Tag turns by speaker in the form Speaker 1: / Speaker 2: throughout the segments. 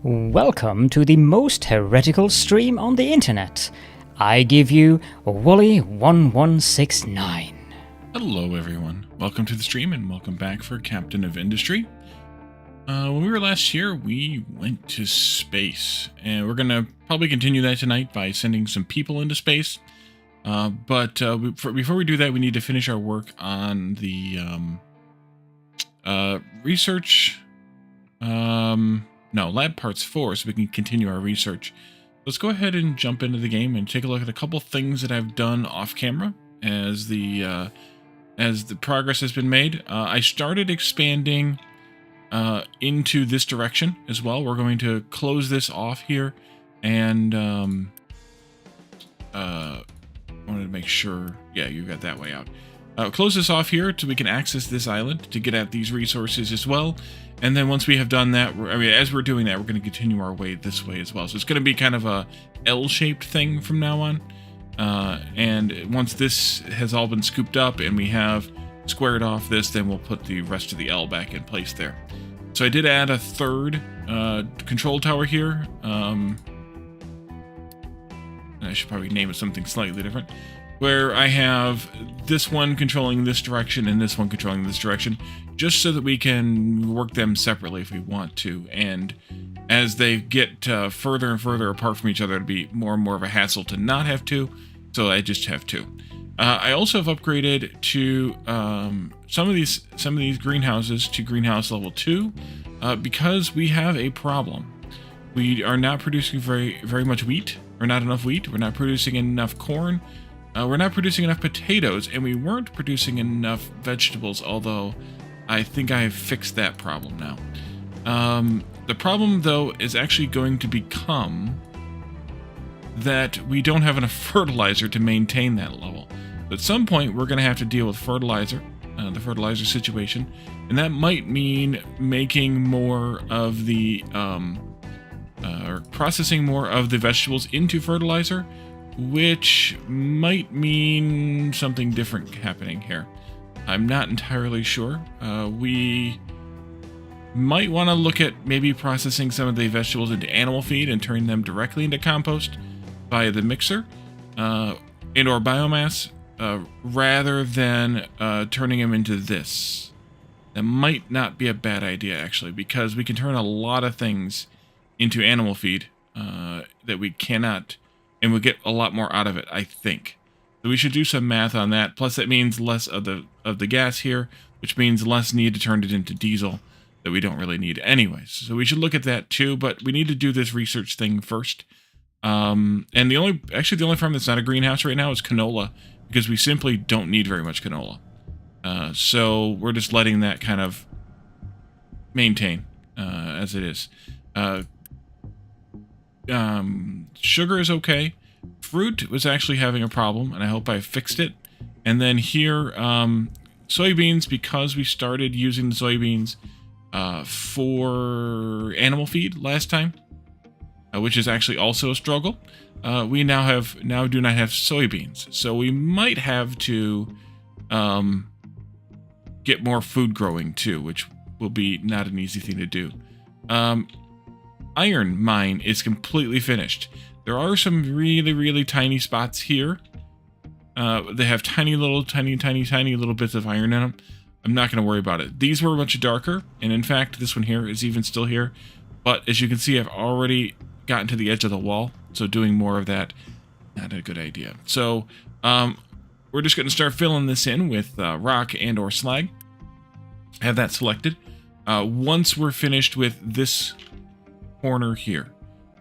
Speaker 1: Welcome to the most heretical stream on the internet. I give you Wooly1169.
Speaker 2: Hello everyone, welcome to the stream and welcome back for Captain of Industry. When we were last here, we went to space, and we're going to probably continue that tonight by sending some people into space. Before we do that, we need to finish our work on the research, lab parts 4, so we can continue our research. Let's go ahead and jump into the game and take a look at a couple things that I've done off camera as the progress has been made. I started expanding into this direction as well. We're going to close this off here, and wanted to make sure, yeah, you got that way out. Close this off here so we can access this island to get at these resources as well. And then once we have done that, as we're doing that, we're going to continue our way this way as well. So it's going to be kind of a L-shaped thing from now on. And once this has all been scooped up and we have squared off this, then we'll put the rest of the L back in place there. So I did add a third control tower here. I should probably name it something slightly different, where I have this one controlling this direction and this one controlling this direction, just so that we can work them separately if we want to. And as they get further and further apart from each other, it'll be more and more of a hassle to not have to, so I just have two. I also have upgraded to some of these greenhouses to greenhouse level 2 because we have a problem. We are not producing very much wheat, or not enough wheat. We're not producing enough corn. We're not producing enough potatoes, and we weren't producing enough vegetables, although I think I have fixed that problem now. The problem, though, is actually going to become that we don't have enough fertilizer to maintain that level. At some point, we're going to have to deal with fertilizer, the fertilizer situation, and that might mean making more of the, or processing more of the vegetables into fertilizer, which might mean something different happening here. I'm not entirely sure. We might want to look at maybe processing some of the vegetables into animal feed and turning them directly into compost via the mixer, and/or biomass, rather than turning them into this. That might not be a bad idea, actually, because we can turn a lot of things into animal feed that we cannot, and we'll get a lot more out of it, I think. So we should do some math on that. Plus, that means less of the gas here, which means less need to turn it into diesel that we don't really need anyways. So we should look at that too, but we need to do this research thing first. And the only farm that's not a greenhouse right now is canola, because we simply don't need very much canola. So we're just letting that kind of maintain as it is. Sugar is okay. Fruit was actually having a problem, and I hope I fixed it. And then here, soybeans, because we started using the soybeans for animal feed last time, which is actually also a struggle. We now do not have soybeans, so we might have to get more food growing too, which will be not an easy thing to do. Iron mine is completely finished. There are some really tiny spots here. They have tiny little bits of iron in them. I'm not going to worry about it. These were much darker, and in fact, this one here is even still here. But as you can see, I've already gotten to the edge of the wall, so doing more of that, not a good idea. So we're just going to start filling this in with rock and/or slag. Have that selected. Once we're finished with this corner here,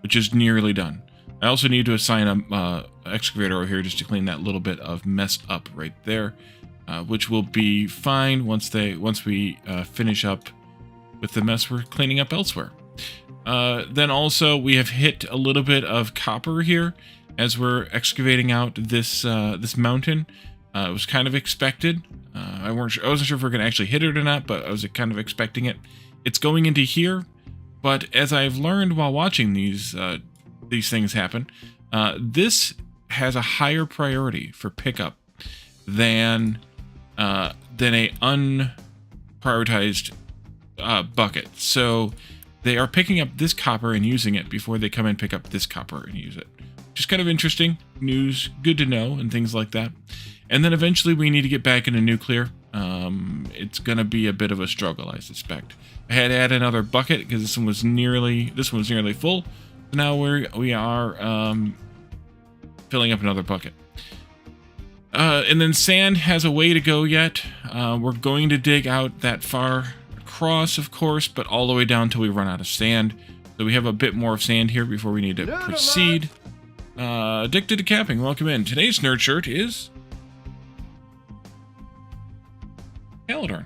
Speaker 2: which is nearly done. I also need to assign a excavator over here just to clean that little bit of mess up right there, which will be fine once we finish up with the mess we're cleaning up elsewhere. Then also we have hit a little bit of copper here as we're excavating out this mountain. It was kind of expected. I wasn't sure if we're going to actually hit it or not, but I was kind of expecting it. It's going into here, but as I've learned while watching these things happen, this has a higher priority for pickup than a unprioritized bucket. So they are picking up this copper and using it before they come and pick up this copper and use it. Just kind of interesting news, good to know, and things like that. And then eventually we need to get back into nuclear. It's going to be a bit of a struggle, I suspect. I had to add another bucket because this one was nearly full. So now we are filling up another bucket. And then sand has a way to go yet. We're going to dig out that far across, of course, but all the way down until we run out of sand. So we have a bit more of sand here before we need to proceed. Addicted to camping, welcome in. Today's nerd shirt is Halidorn.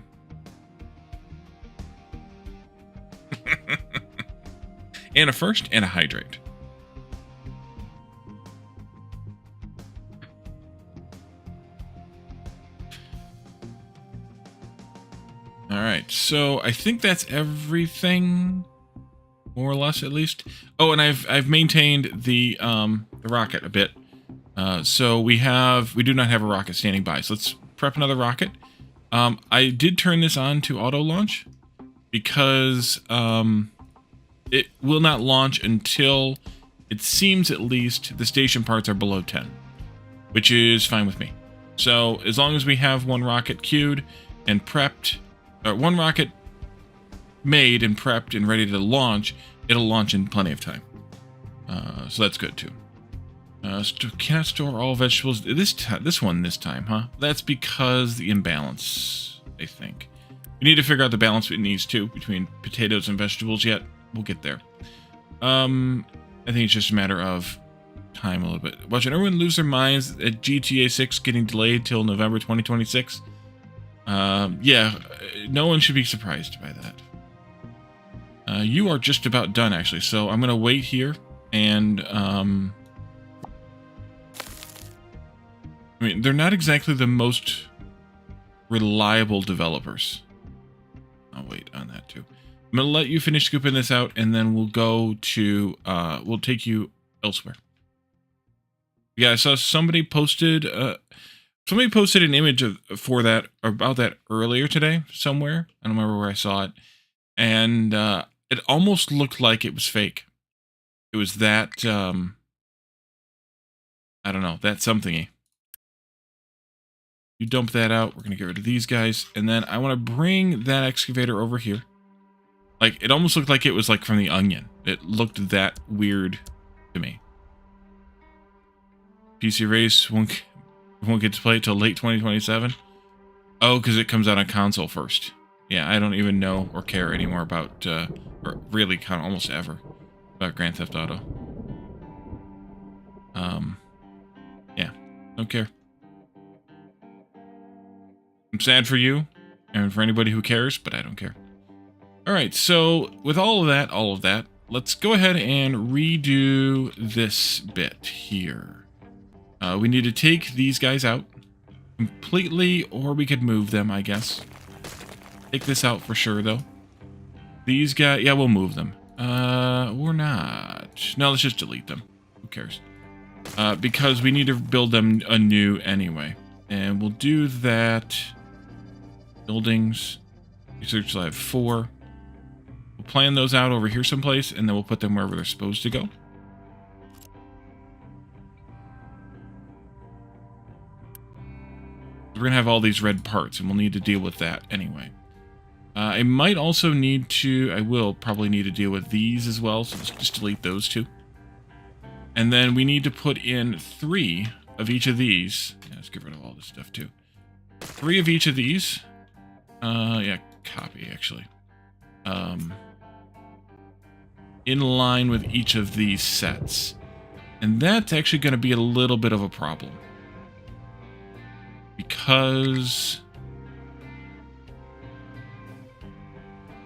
Speaker 2: And a first and a hydrate. All right, so I think that's everything, more or less, at least. Oh, and I've maintained the rocket a bit. So we do not have a rocket standing by. So let's prep another rocket. I did turn this on to auto launch because it will not launch until it seems at least the station parts are below 10, which is fine with me. So as long as we have one rocket queued and prepped, one rocket made and prepped and ready to launch, it'll launch in plenty of time. So that's good too. Cannot store all vegetables this time, huh? That's because the imbalance, I think. We need to figure out the balance between these two, between potatoes and vegetables yet. We'll get there. I think it's just a matter of time a little bit. Watching everyone lose their minds at GTA 6 getting delayed till November 2026. Yeah, no one should be surprised by that. You are just about done, actually, so I'm going to wait here, and, I mean, they're not exactly the most reliable developers. I'll wait on that, too. I'm going to let you finish scooping this out, and then we'll go to, we'll take you elsewhere. Yeah, I saw somebody posted an image about that earlier today somewhere. I don't remember where I saw it. And it almost looked like it was fake. It was that, I don't know, that something-y. You dump that out. We're going to get rid of these guys. And then I want to bring that excavator over here. Like, it almost looked like it was like from The Onion. It looked that weird to me. PC Race won't get to play it till late 2027. Oh, because it comes out on console first. Yeah, I don't even know or care anymore about, or really kind of almost ever, about Grand Theft Auto. Yeah, don't care. I'm sad for you, and for anybody who cares, but I don't care. Alright, so with all of that, let's go ahead and redo this bit here. We need to take these guys out completely, or we could move them, I guess. Take this out for sure, though. These guys, yeah, we'll move them. Or not. No, let's just delete them. Who cares? Because we need to build them anew anyway. And we'll do that. Buildings. Research Lab 4. We'll plan those out over here someplace, and then we'll put them wherever they're supposed to go. We're going to have all these red parts, and we'll need to deal with that anyway. I might also need to... I will probably need to deal with these as well, so let's just delete those two. And then we need to put in 3 of each of these. Yeah, let's get rid of all this stuff, too. 3 of each of these. Yeah, copy, actually. In line with each of these sets. And that's actually going to be a little bit of a problem. Because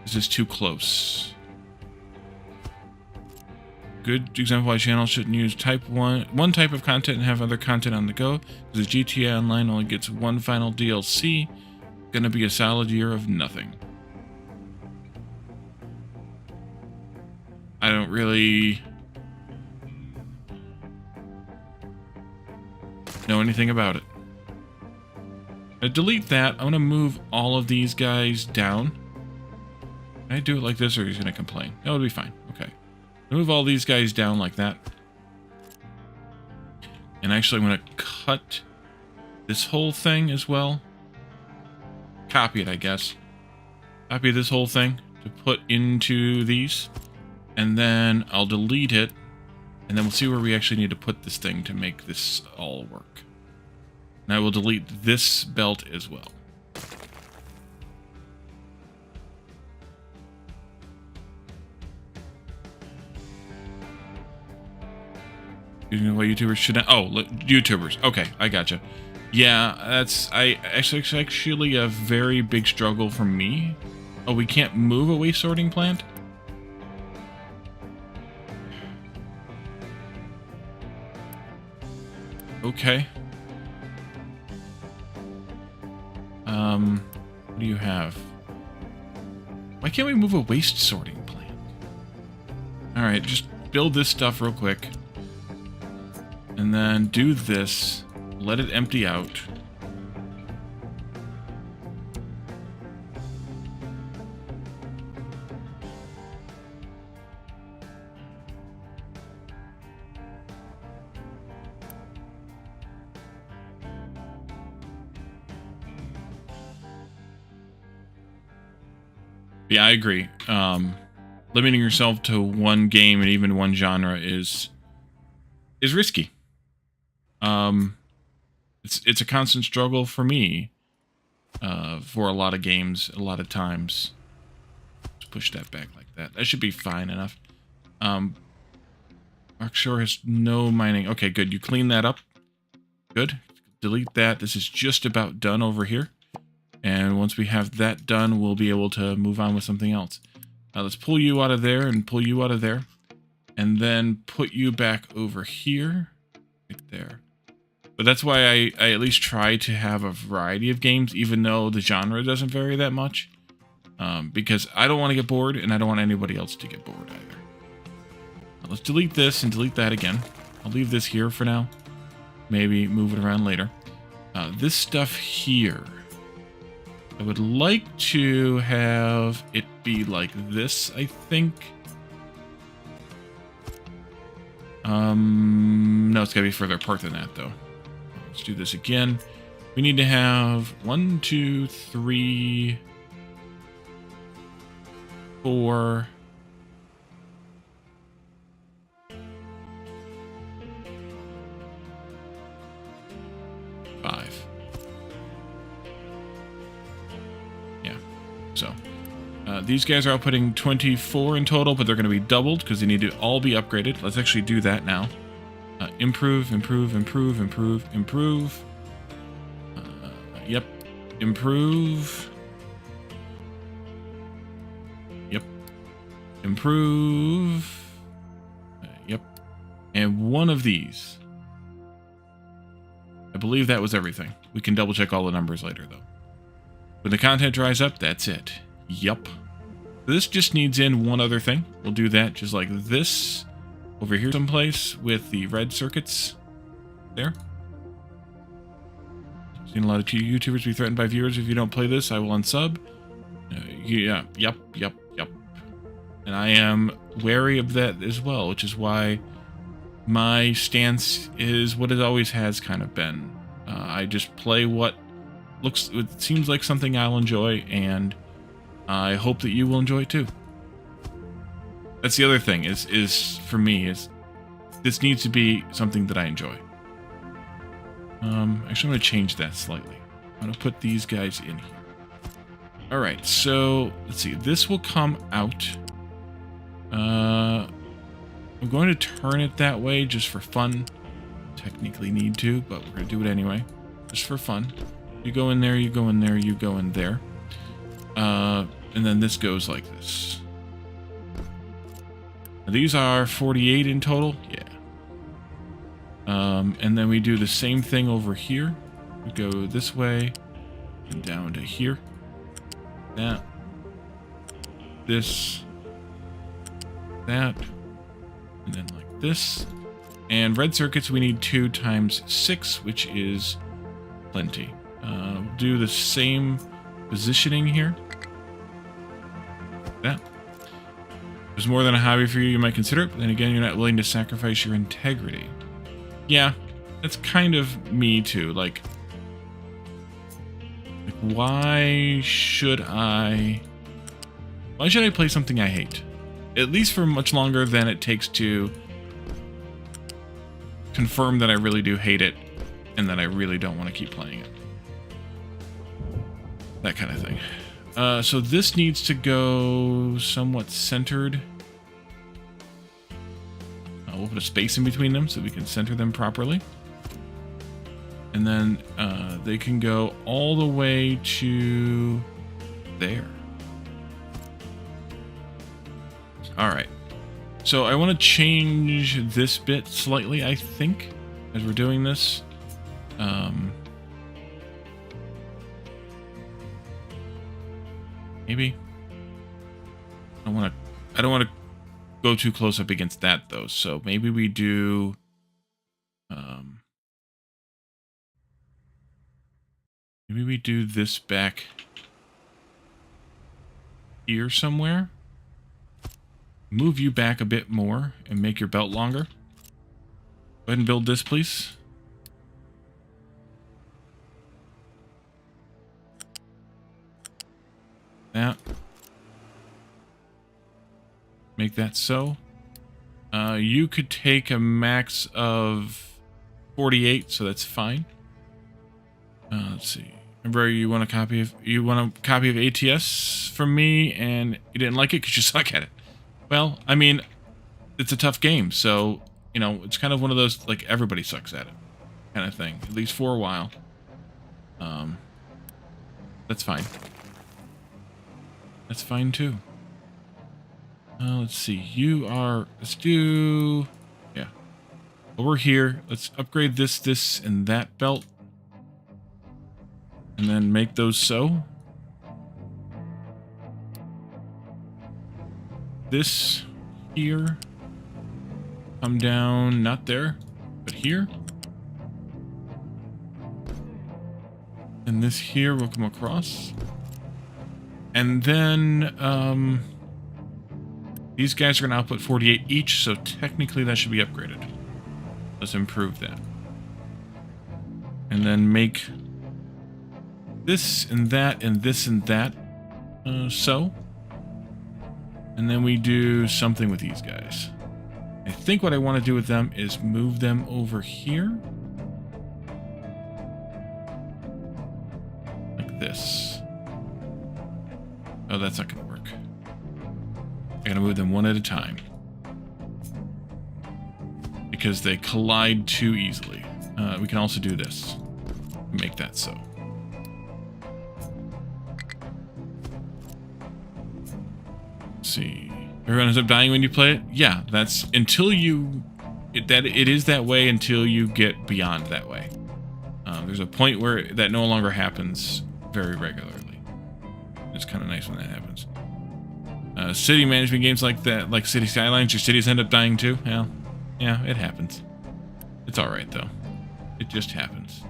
Speaker 2: this is too close. Good example why channels shouldn't use one type of content and have other content on the go. Because GTA Online only gets one final DLC. Gonna be a solid year of nothing. I don't really know anything about it. Delete that. I'm going to move all of these guys down. Can I do it like this or he's going to complain? That would be fine. Okay. Move all these guys down like that. And actually, I'm going to cut this whole thing as well. Copy it, I guess. Copy this whole thing to put into these. And then I'll delete it. And then we'll see where we actually need to put this thing to make this all work. And I will delete this belt as well. You know what YouTubers should... Oh, look, YouTubers. Okay, I gotcha. Yeah, that's... actually a very big struggle for me. Oh, we can't move a waste sorting plant? Okay. What do you have? Why can't we move a waste sorting plant? Alright, just build this stuff real quick. And then do this. Let it empty out. Yeah, I agree. Limiting yourself to one game and even one genre is risky. It's a constant struggle for me. For a lot of games, a lot of times. Let's push that back like that. That should be fine enough. Markshore has no mining. Okay, good. You clean that up. Good. Delete that. This is just about done over here. And once we have that done, we'll be able to move on with something else. Let's pull you out of there and pull you out of there. And then put you back over here. Right there. But that's why I at least try to have a variety of games, even though the genre doesn't vary that much. Because I don't want to get bored, and I don't want anybody else to get bored either. Let's delete this and delete that again. I'll leave this here for now. Maybe move it around later. This stuff here. I would like to have it be like this, I think. No, it's got to be further apart than that, though. Let's do this again. We need to have 1, 2, 3, 4... 5. Yeah, so these guys are outputting 24 in total, but they're going to be doubled because they need to all be upgraded. Let's actually do that now. Improve, improve, improve, improve, improve. Yep. Improve. Yep. Improve. Yep. And one of these. I believe that was everything. We can double check all the numbers later, though. When the content dries up, that's it. Yup. This just needs in one other thing. We'll do that just like this. Over here someplace with the red circuits. There. Seen a lot of YouTubers be threatened by viewers. If you don't play this, I will unsub. Yeah, yep. And I am wary of that as well, which is why my stance is what it always has kind of been. I just play what it seems like something I'll enjoy, and I hope that you will enjoy it too. That's the other thing is for me is this needs to be something that I enjoy. Actually, I'm going to change that slightly. I'm going to put these guys in here. All right, so let's see. This will come out. I'm going to turn it that way just for fun. Technically need to, but we're going to do it anyway. Just for fun. You go in there, you go in there, you go in there. And then this goes like this. Now, these are 48 in total. Yeah. And then we do the same thing over here. We go this way and down to here. That. This. That. And then like this. And red circuits, we need 2 times 6, which is plenty. Do the same positioning here. That. there's more than a hobby for you, you might consider it, but then again, you're not willing to sacrifice your integrity. Yeah, that's kind of me too. Like why should I play something I hate? At least for much longer than it takes to confirm that I really do hate it and that I really don't want to keep playing it. That kind of thing. So this needs to go somewhat centered. We'll put a space in between them so we can center them properly. And then they can go all the way to there. All right. So I want to change this bit slightly, I think, as we're doing this. Maybe. I don't want to go too close up against that though. So maybe we do maybe we do this back here somewhere. Move you back a bit more and make your belt longer. Go ahead and build this, please. That. Make that so. You could take a max of 48, so that's fine. Let's see. Remember, you want a copy of ATS from me, and you didn't like it because you suck at it. Well, I mean, it's a tough game, so you know it's kind of one of those like everybody sucks at it kind of thing, at least for a while. That's fine. That's fine too. Let's see. You are. Let's do. Yeah. Over here. Let's upgrade this, and that belt, and then make those so. This here. Come down. Not there, but here. And this here will come across. And then, these guys are going to output 48 each, so technically that should be upgraded. Let's improve that. And then make this and that and this and that, so. And then we do something with these guys. I think what I want to do with them is move them over here. Like this. Oh, that's not going to work. I gotta move them one at a time. Because they collide too easily. We can also do this. Make that so. Let's see. Everyone ends up dying when you play it? Yeah, that's until you... It is that way until you get beyond that way. There's a point where that no longer happens very regularly. It's kind of nice when that happens. City management games like that, like City Skylines, your cities end up dying too. Well, yeah, it happens. It's all right though. It just happens.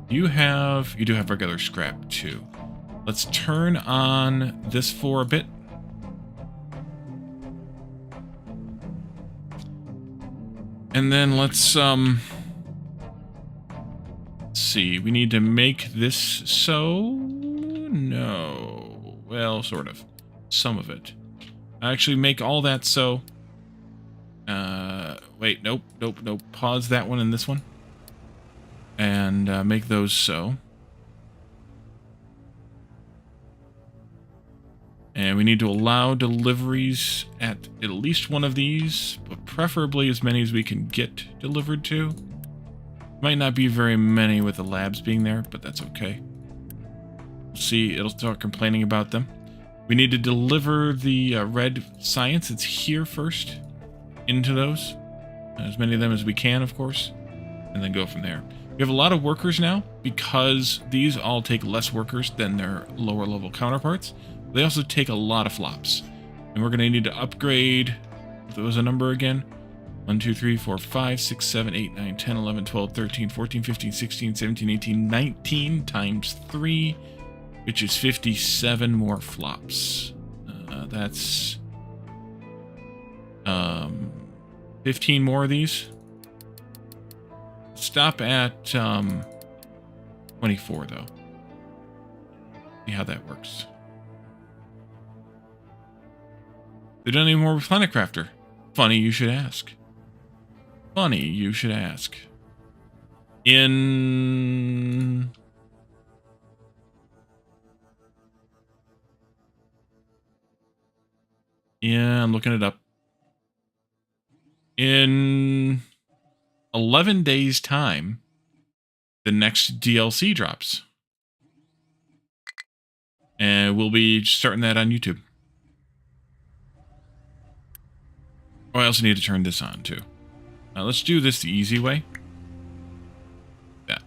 Speaker 2: You do have regular scrap too. Let's turn on this for a bit. And then let's see. We need to make this so. No. Well, sort of. Some of it. Actually, make all that so. Wait, nope. Pause that one and this one. And make those so. And we need to allow deliveries at least one of these, but preferably as many as we can get delivered to. Might not be very many with the labs being there, but that's okay. See, it'll start complaining about them. We need to deliver the red science. It's here first into those. As many of them as we can, of course. And then go from there. We have a lot of workers now because these all take less workers than their lower level counterparts. They also take a lot of flops. And we're going to need to upgrade... What was the number again? 1, 2, 3, 4, 5, 6, 7, 8, 9, 10, 11, 12, 13, 14, 15, 16, 17, 18, 19 times 3, which is 57 more flops. That's Um, 15 more of these. Stop at 24 though. See how that works. They done any more with Planet Crafter? Funny you should ask. Funny you should ask. In yeah, I'm looking it up. In 11 days' time, the next DLC drops. And we'll be starting that on YouTube. Oh, I also need to turn this on, too. Let's do this the easy way. That.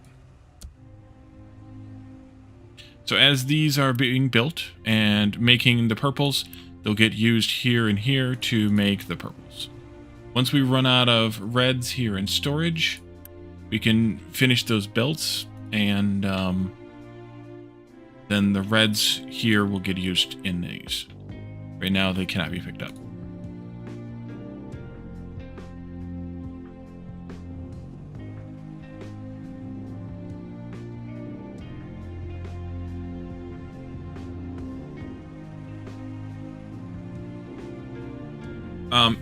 Speaker 2: So as these are being built and making the purples, they'll get used here and here to make the purples. Once we run out of reds here in storage, we can finish those belts, and then the reds here will get used in these. Right now, they cannot be picked up.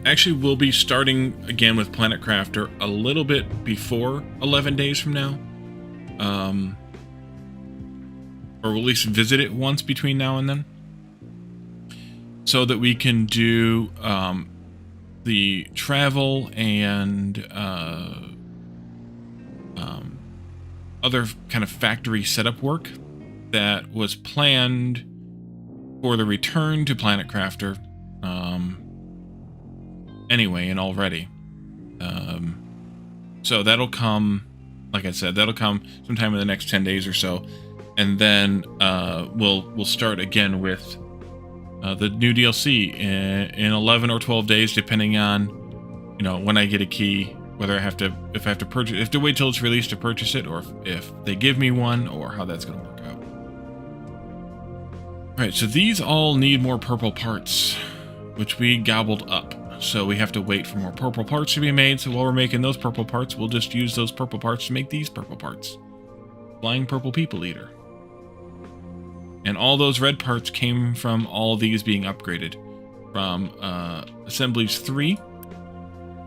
Speaker 2: Actually, we'll be starting again with Planet Crafter a little bit before 11 days from now. Or we'll at least visit it once between now and then. So that we can do the travel and other kind of factory setup work that was planned for the return to Planet Crafter. Anyway, and already. So that'll come, like I said, that'll come sometime in the next 10 days or so. And then we'll start again with the new DLC in 11 or 12 days, depending on, you know, when I get a key, whether if I have to purchase, if to wait till it's released to purchase it, or if they give me one, or how that's going to work out. All right, so these all need more purple parts, which we gobbled up. So we have to wait for more purple parts to be made. So while we're making those purple parts, we'll just use those purple parts to make these purple parts. Flying Purple People Eater. And all those red parts came from all these being upgraded. From Assemblies 3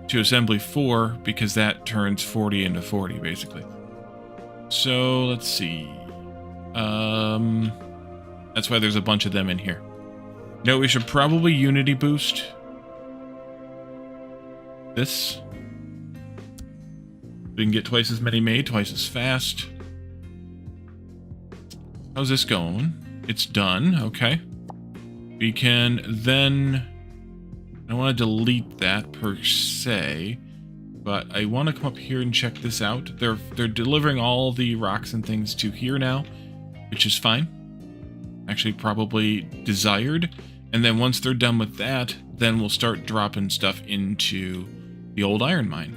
Speaker 2: to Assembly 4, because that turns 40 into 40, basically. So, let's see. That's why there's a bunch of them in here. No, we should probably Unity boost this. We can get twice as many made, twice as fast. How's this going? It's done, okay. We can then... I don't want to delete that per se, but I want to come up here and check this out. They're delivering all the rocks and things to here now, which is fine. Actually, probably desired. And then once they're done with that, then we'll start dropping stuff into the old iron mine.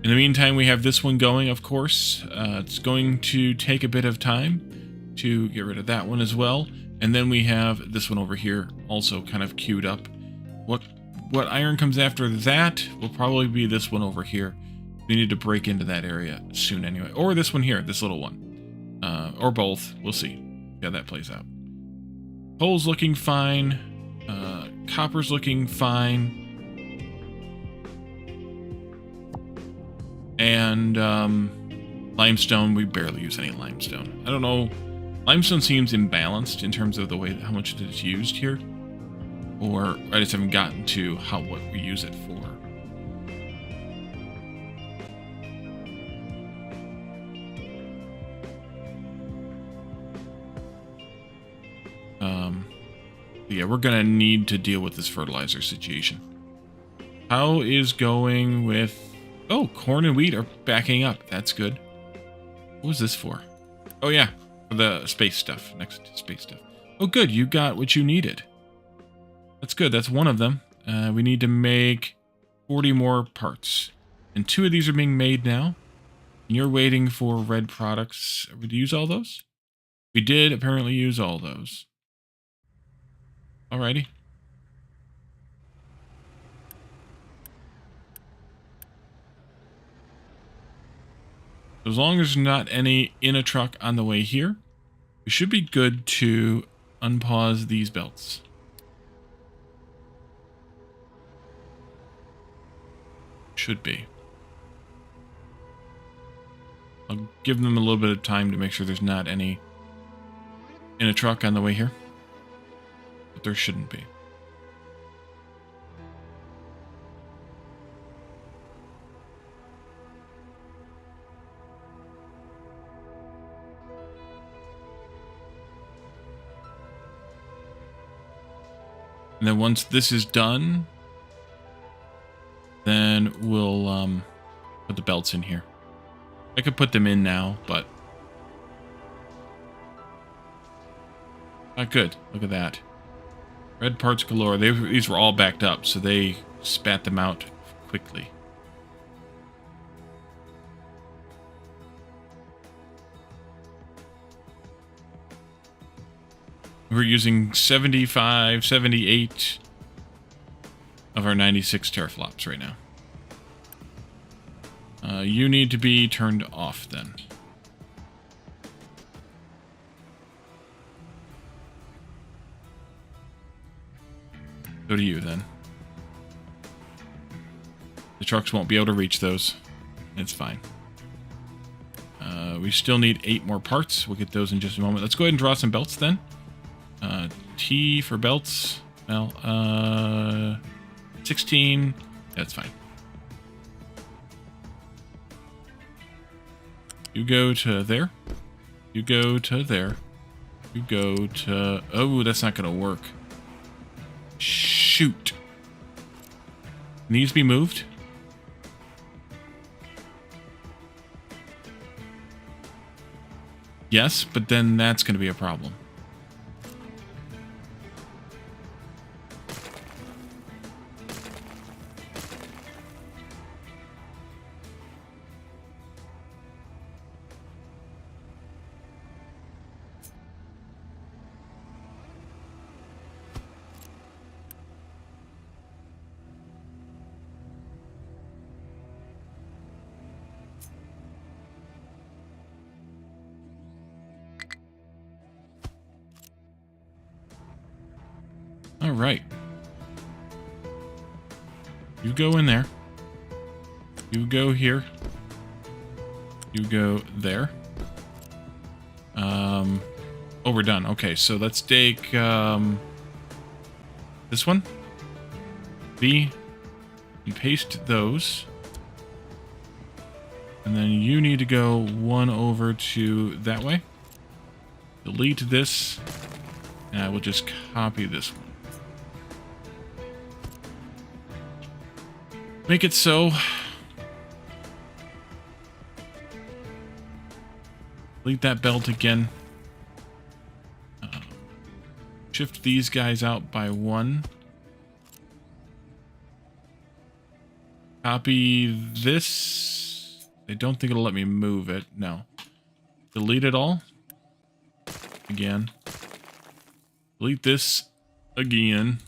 Speaker 2: In the meantime, we have this one going, of course. It's going to take a bit of time to get rid of that one as well. And then we have this one over here also kind of queued up. What iron comes after that will probably be this one over here. We need to break into that area soon anyway. Or this one here, this little one. Or both. We'll see how that plays out. Coal's looking fine. Copper's looking fine. And limestone, we barely use any limestone. I don't know. Limestone seems imbalanced in terms of the way how much it is used here. Or I just haven't gotten to what we use it for. Yeah, we're gonna need to deal with this fertilizer situation. How is going with... Oh, corn and wheat are backing up. That's good. What was this for? Oh yeah, for the space stuff. Next to space stuff. Oh good, you got what you needed. That's good, that's one of them. We need to make 40 more parts. And 2 of these are being made now. And you're waiting for red products. Did we use all those? We did apparently use all those. Alrighty. As long as there's not any in a truck on the way here, we should be good to unpause these belts. Should be. I'll give them a little bit of time to make sure there's not any in a truck on the way here. But there shouldn't be. And then once this is done, then we'll put the belts in here. I could put them in now, but not good. Look at that. Red parts galore. These were all backed up, so they spat them out quickly. We're using 75, 78 of our 96 teraflops right now. You need to be turned off then. So do you then. The trucks won't be able to reach those. It's fine. We still need 8 more parts. We'll get those in just a moment. Let's go ahead and draw some belts then. T for belts. Well, 16. That's fine. You go to there. You go to there. You go to... Oh, that's not going to work. Shoot. Needs to be moved. Yes, but then that's going to be a problem. All right. You go in there. You go here. You go there. Oh, we're done. Okay, so let's take this one. B. And paste those. And then you need to go one over to that way. Delete this. And I will just copy this one. Make it so. Delete that belt again. Shift these guys out by 1. Copy this. I don't think it'll let me move it. No. Delete it all. Again. Delete this again.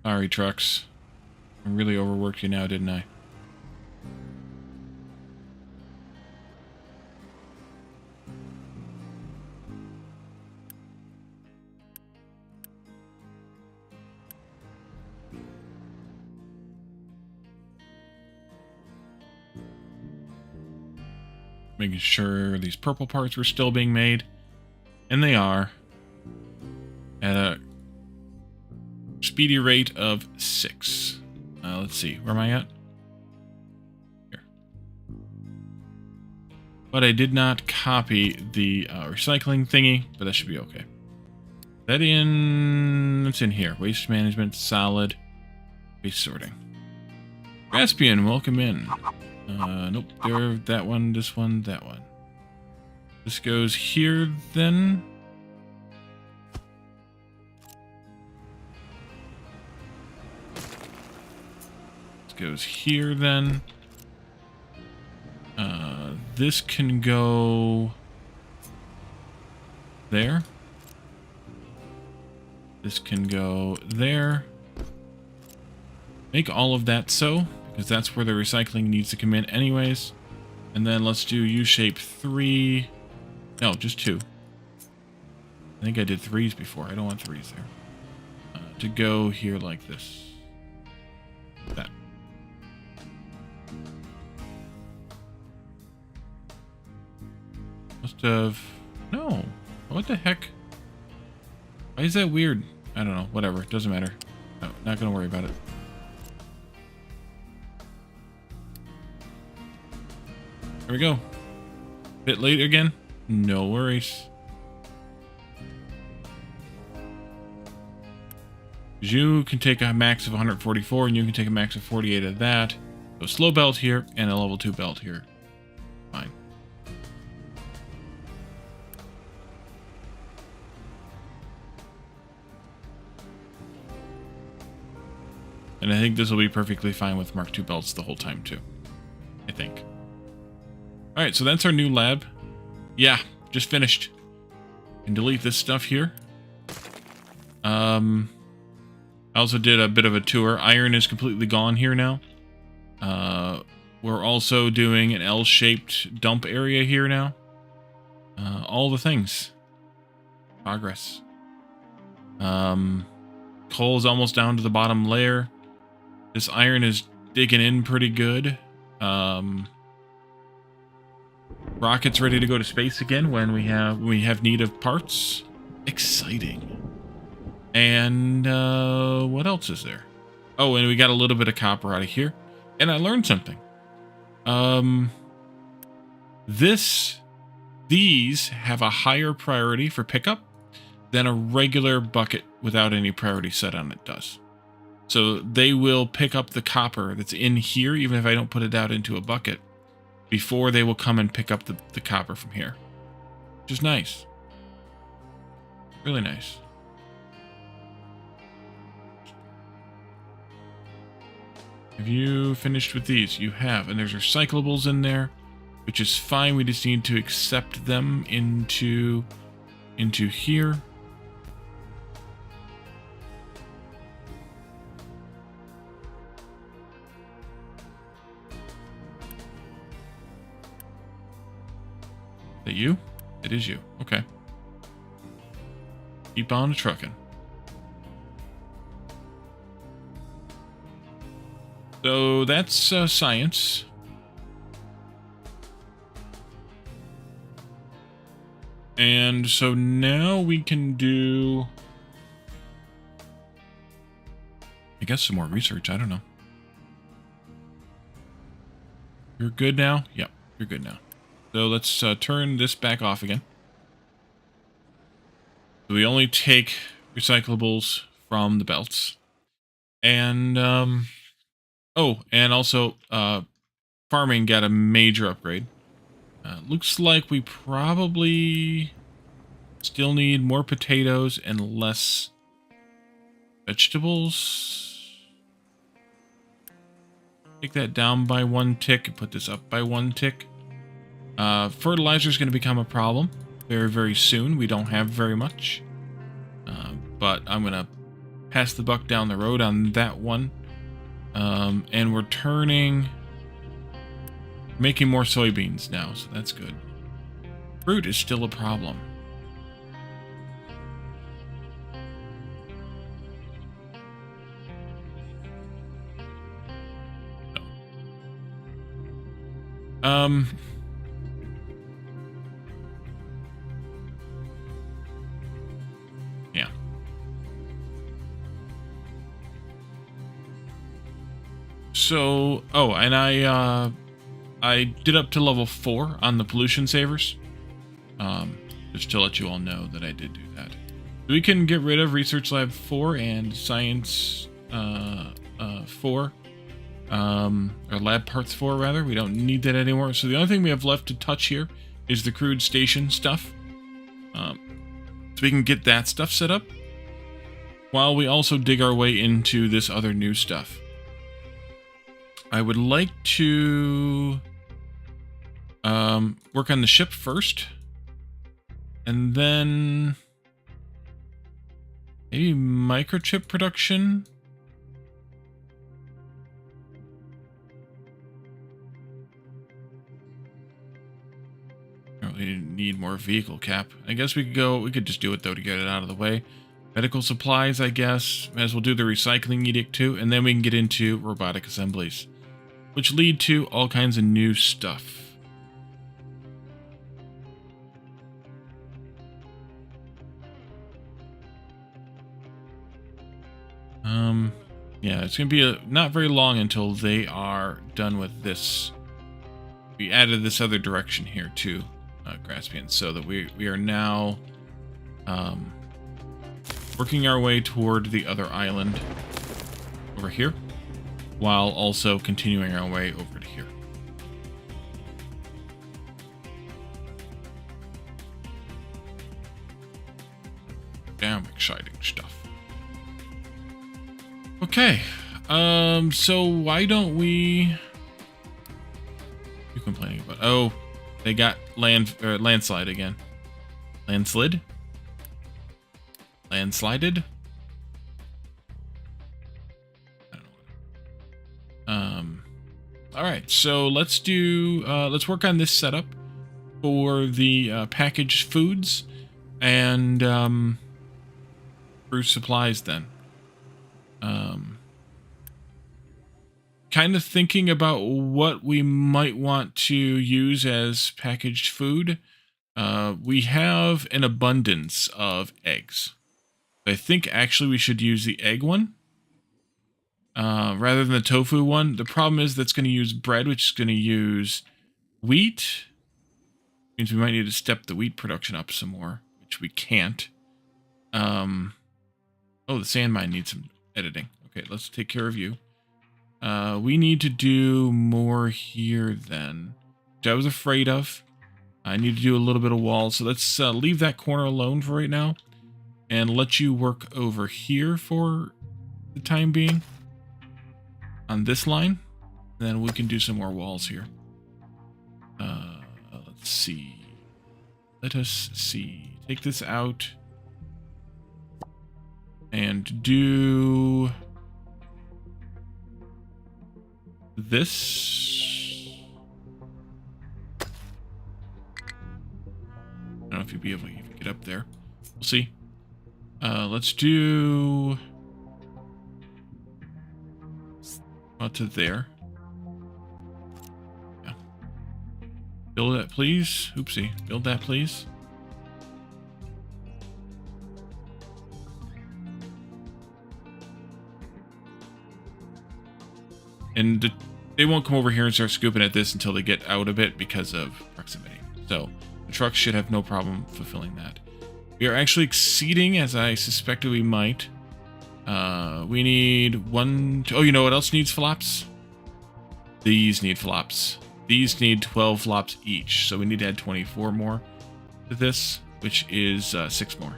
Speaker 2: Sorry, trucks. I really overworked you now, didn't I? Making sure these purple parts were still being made. And they are. At a speedy rate of 6. Let's see. Where am I at? Here. But I did not copy the recycling thingy, but that should be okay. That in... It's in here. Waste management, solid, waste sorting. Raspian, welcome in. Nope. There, that one, this one, that one. This goes here, then. This goes here, then. This can go there. This can go there. Make all of that so, because that's where the recycling needs to come in anyways. And then let's do U-shape 3. No, just 2. I think I did 3s before. I don't want 3s there. To go here like this. That. Must have... No. What the heck? Why is that weird? I don't know. Whatever. It doesn't matter. No, not going to worry about it. There we go. Bit late again? No worries. You can take a max of 144, and you can take a max of 48 of that. So slow belt here, and a level 2 belt here. Fine. And I think this will be perfectly fine with Mark II belts the whole time, too. I think. Alright, so that's our new lab. Yeah, just finished. And delete this stuff here. I also did a bit of a tour. Iron is completely gone here now. We're also doing an L-shaped dump area here now. All the things. Progress. Coal is almost down to the bottom layer. This iron is digging in pretty good. Rocket's ready to go to space again when we have need of parts. Exciting. And what else is there? Oh, and we got a little bit of copper out of here. And I learned something. These have a higher priority for pickup than a regular bucket without any priority set on it does. So they will pick up the copper that's in here, even if I don't put it out into a bucket, before they will come and pick up the copper from here. Which is nice. Really nice. Have you finished with these? You have. And there's recyclables in there, which is fine. We just need to accept them into here. Is that you? It is you. Okay. Keep on trucking. So that's science. And so now we can do, I guess, some more research. I don't know. You're good now? Yep, you're good now. So let's turn this back off again. So we only take recyclables from the belts. And, oh, and also, farming got a major upgrade. Looks like we probably still need more potatoes and less vegetables. Take that down by 1 tick and put this up by 1 tick. Fertilizer is going to become a problem very, very soon. We don't have very much. But I'm going to pass the buck down the road on that one. And we're making more soybeans now, so that's good. Fruit is still a problem. Yeah. So, oh, and I did up to level 4 on the pollution savers. Just to let you all know that I did do that. We can get rid of Research Lab 4 and Science 4. Or Lab Parts 4, rather. We don't need that anymore. So the only thing we have left to touch here is the crude station stuff. So we can get that stuff set up, while we also dig our way into this other new stuff. I would like to work on the ship first. And then maybe microchip production. We need more vehicle cap. I guess we could just do it though to get it out of the way. Medical supplies, I guess. Might as well do the recycling edict too, and then we can get into robotic assemblies, which lead to all kinds of new stuff. Yeah, it's going to be not very long until they are done with this. We added this other direction here too, Graspian, so that we are now working our way toward the other island over here, while also continuing our way over to here. Damn exciting stuff. Okay, so why don't we... You complaining about? Oh, they got landslide again. Landslid? Landslided? I don't know. All right, so let's do. Let's work on this setup for the packaged foods and brew supplies then. Kind of thinking about what we might want to use as packaged food. We have an abundance of eggs. I think actually we should use the egg one rather than the tofu one. The problem is that's going to use bread, which is going to use wheat. Means we might need to step the wheat production up some more, which we can't. Oh, the sand mine needs some editing. Okay, let's take care of you. We need to do more here then, which I was afraid of. I need to do a little bit of walls, so let's leave that corner alone for right now and let you work over here for the time being on this line. Then we can do some more walls here. Let's see. Let us see. Take this out and do this. I don't know if you'll be able to even get up there. We'll see. Let's do about to there. Yeah. Build that, please. Oopsie. Build that, please. And they won't come over here and start scooping at this until they get out a bit because of proximity. So the trucks should have no problem fulfilling that. We are actually exceeding, as I suspected we might. We need one... Oh, you know what else needs flops? These need flops. These need 12 flops each. So we need to add 24 more to this, which is 6 more.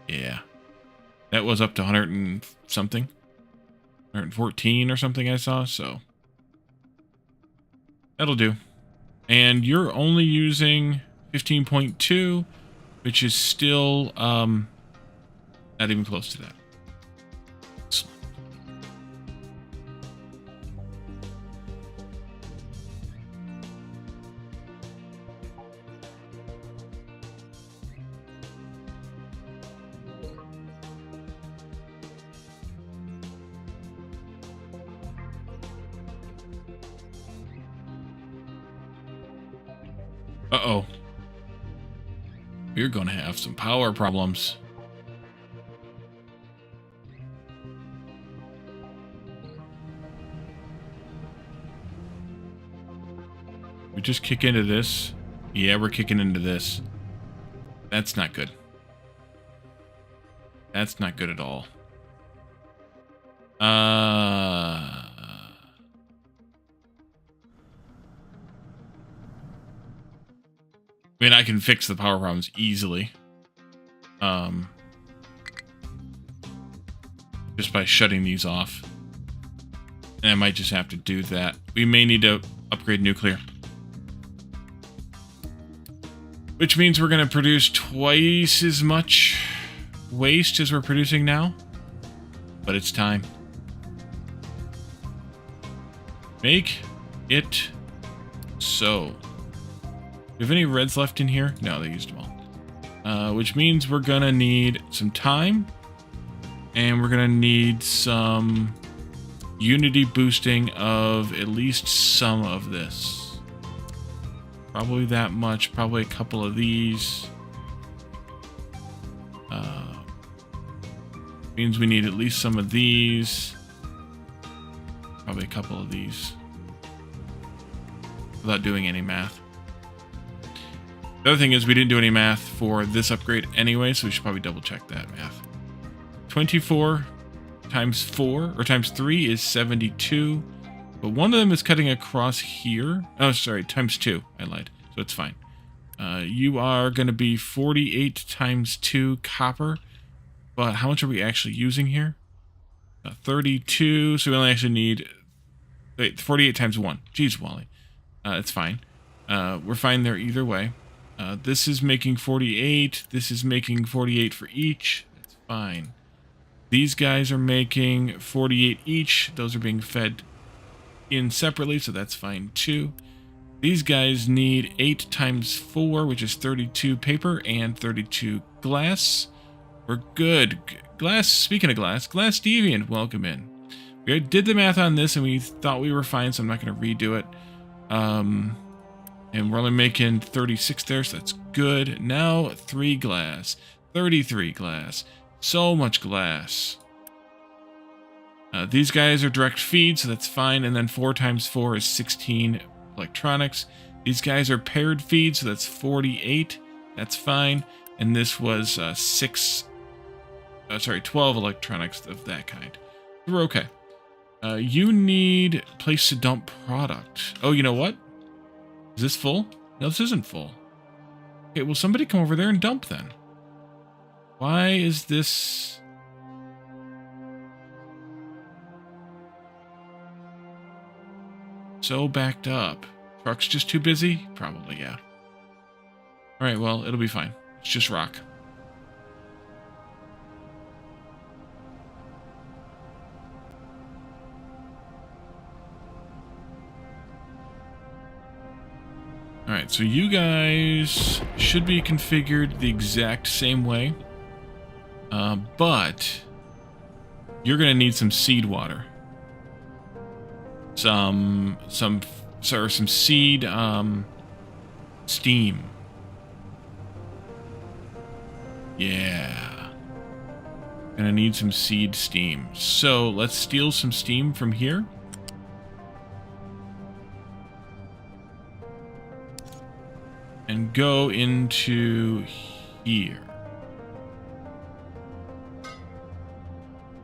Speaker 2: Yeah. That was up to 100 and something. 114 or something I saw, so that'll do. And you're only using 15.2, which is still not even close to that. Excellent. Uh-oh. We're going to have some power problems. We just kick into this? Yeah, we're kicking into this. That's not good. That's not good at all. I mean, I can fix the power problems easily. Just by shutting these off. And I might just have to do that. We may need to upgrade nuclear. Which means we're going to produce twice as much waste as we're producing now. But it's time. Make it so. Do we have any reds left in here? No, they used them all. Which means we're going to need some time. And we're going to need some unity boosting of at least some of this. Probably that much. Probably a couple of these. Means we need at least some of these. Probably a couple of these. Without doing any math. The other thing is we didn't do any math for this upgrade anyway, so we should probably double check that math. 24 times 4, or times 3 is 72. But one of them is cutting across here. Oh, sorry, times 2. I lied. So it's fine. You are going to be 48 times 2 copper. But how much are we actually using here? 32. So we only actually need... Wait, 48 times 1. Jeez, Wally. It's fine. We're fine there either way. This is making 48. This is making 48 for each. That's fine. These guys are making 48 each. Those are being fed in separately, so that's fine too. These guys need 8 times 4, which is 32 paper and 32 glass. We're good. Glass, speaking of glass Deviant, welcome in. We did the math on this and we thought we were fine, so I'm not going to redo it. And we're only making 36 there, so that's good. Now 3 glass, 33 glass. So much glass. These guys are direct feed, so that's fine. And then 4 times 4 is 16 electronics. These guys are paired feed, so that's 48. That's fine. And this was 12 electronics of that kind. We're okay. You need a place to dump product. Oh, you know what? Is this full? No, this isn't full. Okay, well, somebody come over there and dump then. Why is this... so backed up? Truck's just too busy? Probably, yeah. Alright, well, it'll be fine. It's just rock. Alright, so you guys should be configured the exact same way. But you're going to need some seed water. Some seed steam. Yeah. Gonna need some seed steam. So let's steal some steam from here. And go into here.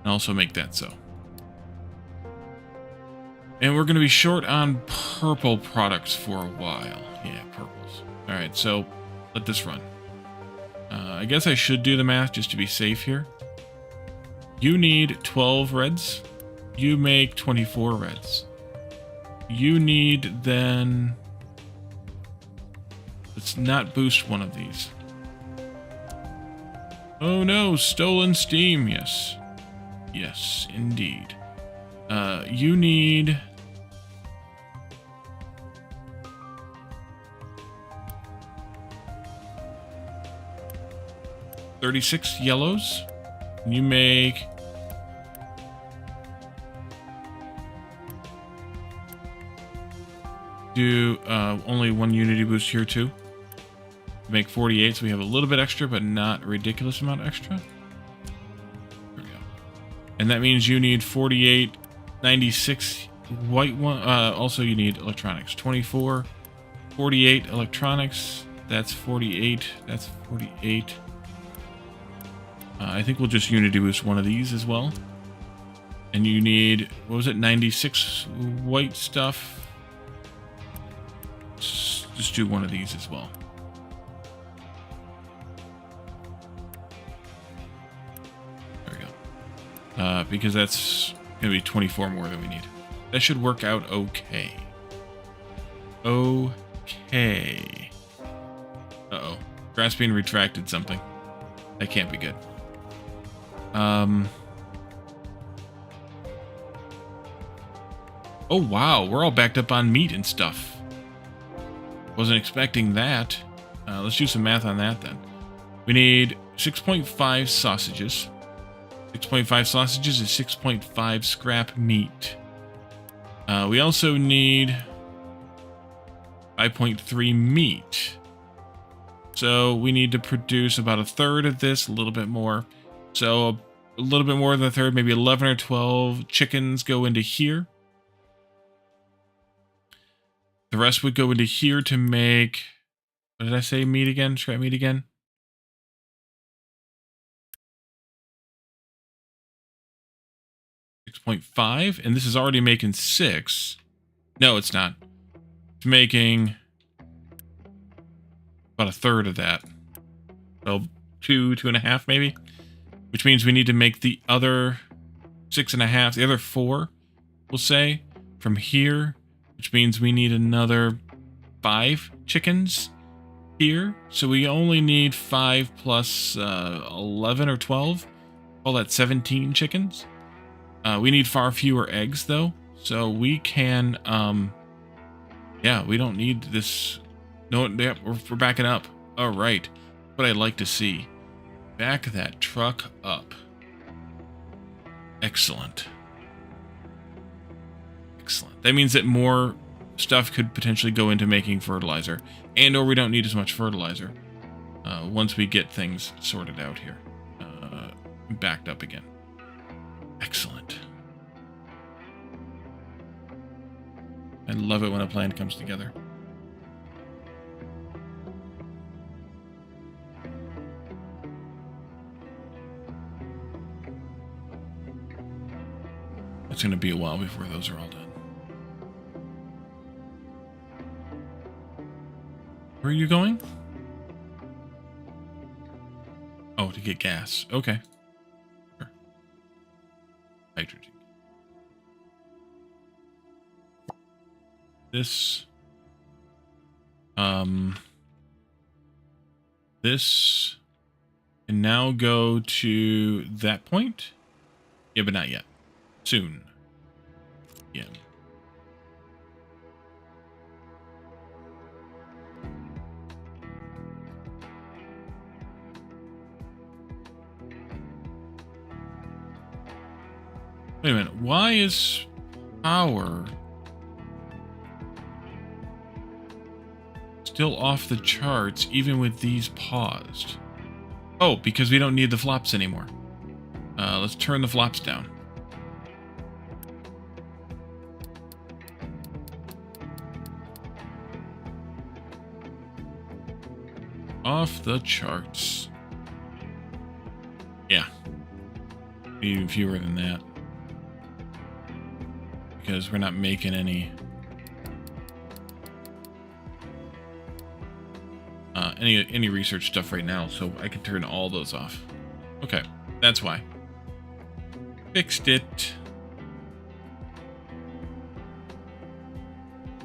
Speaker 2: And also make that so. And we're going to be short on purple products for a while. Yeah, purples. Alright, so let this run. I guess I should do the math just to be safe here. You need 12 reds. You make 24 reds. You need then... let's not boost one of these. Oh no, stolen steam. Yes. Yes, indeed. You need... 36 yellows. You make... do only 1 unity boost here too. Make 48, so we have a little bit extra, but not a ridiculous amount extra. There we go. And that means you need 48, 96 white one. Also, you need electronics. 24, 48 electronics. That's 48. That's 48. I think we'll just unity boost one of these as well. And you need, what was it, 96 white stuff. Just do one of these as well. There we go. Because that's going to be 24 more than we need. That should work out okay. Okay. Uh-oh. Grass being retracted something. That can't be good. Oh, wow. We're all backed up on meat and stuff. Wasn't expecting that. Let's do some math on that then. We need 6.5 sausages. 6.5 sausages is 6.5 scrap meat. We also need 5.3 meat. So we need to produce about a third of this, a little bit more. So a little bit more than a third, maybe 11 or 12 chickens go into here. The rest would go into here to make, what did I say, meat again? Scrap meat again? $6.5, and this is already making 6. No, it's not. It's making about a third of that. So 2.5 maybe? Which means we need to make the other 6.5, the other 4, we'll say, from here. Which means we need another 5 chickens here. So we only need 5 plus 11 or 12. Call that 17 chickens. We need far fewer eggs, though. So we can, yeah, we don't need this. No, yeah, we're backing up. All right. What I'd like to see. Back that truck up. Excellent. Excellent. That means that more stuff could potentially go into making fertilizer, and or we don't need as much fertilizer once we get things sorted out here. Backed up again. Excellent. I love it when a plan comes together. It's going to be a while before those are all done. Where are you going? Oh, to get gas. Okay. Sure. Hydrogen. This. This can now go to that point. Yeah, but not yet. Soon. Yeah. Wait a minute. Why is power still off the charts even with these paused? Oh, because we don't need the flops anymore. Let's turn the flops down. Off the charts. Yeah. Even fewer than that. Because we're not making any research stuff right now, so I can turn all those off. Okay, that's why. Fixed it.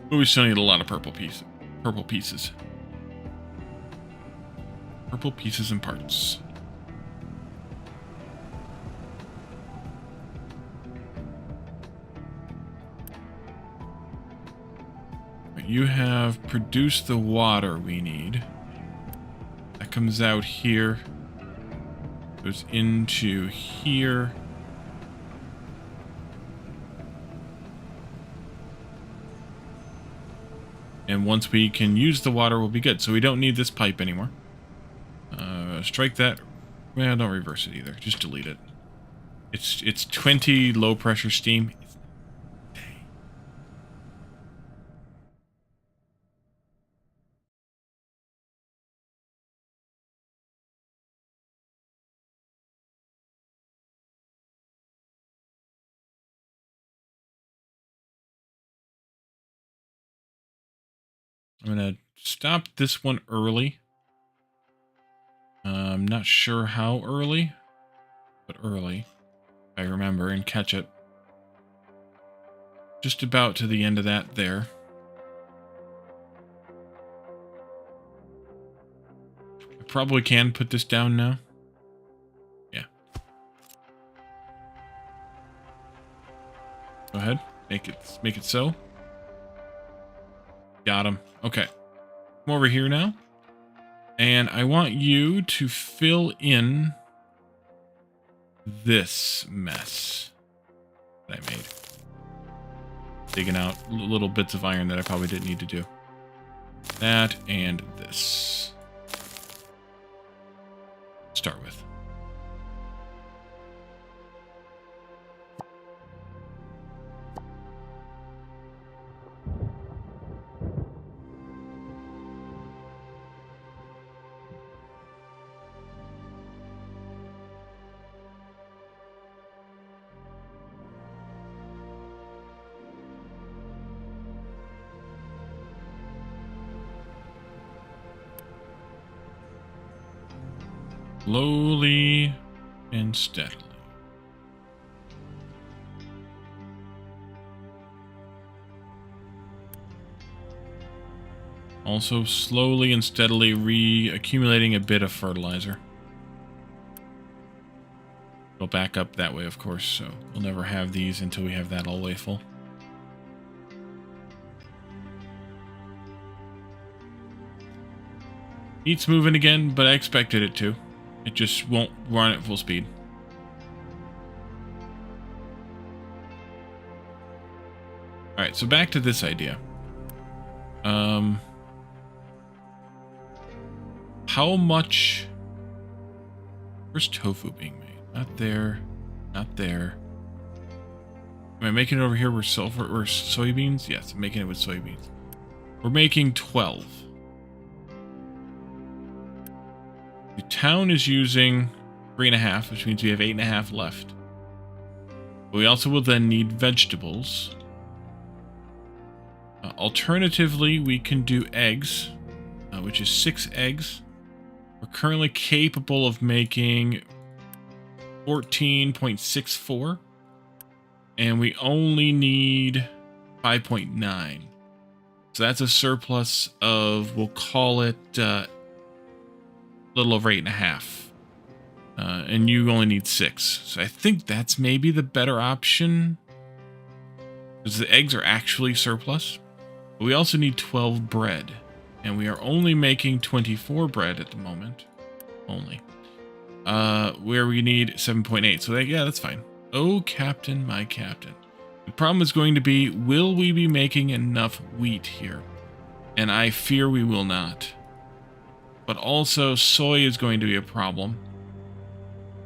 Speaker 2: But we still need a lot of purple pieces. Purple pieces. Purple pieces and parts. You have produced the water we need. That comes out here. Goes into here. And once we can use the water, we'll be good. So we don't need this pipe anymore. Strike that. Well, don't reverse it either. Just delete it. It's 20 low pressure steam. I'm going to stop this one early. I'm not sure how early, but early, if I remember, and catch it. just about to the end of that there. I probably can put this down now. Yeah. Go ahead. Make it so. Got him. Okay. Come over here now. And I want you to fill in this mess that I made. Digging out little bits of iron that I probably didn't need to do. That and this. Start with. Slowly and steadily. Also slowly and steadily re-accumulating a bit of fertilizer. It'll back up that way, of course, so we'll never have these until we have that all the way full. Heat's moving again, but I expected it to. It just won't run at full speed. Alright, so back to this idea. How much... Where's tofu being made? Not there. Not there. Am I making it over here with sulfur or soybeans? Yes, I'm making it with soybeans. We're making 12. The town is using 3.5, which means we have 8.5 left. But we also will then need vegetables. Alternatively, we can do eggs, which is 6 eggs. We're currently capable of making 14.64. And we only need 5.9. So that's a surplus of, we'll call it... little over 8.5, and you only need 6. So I think that's maybe the better option, because the eggs are actually surplus. But we also need 12 bread, and we are only making 24 bread at the moment. Only. Where we need 7.8. So yeah, that's fine. Oh, Captain, my Captain. The problem is going to be, will we be making enough wheat here? And I fear we will not. But also, soy is going to be a problem.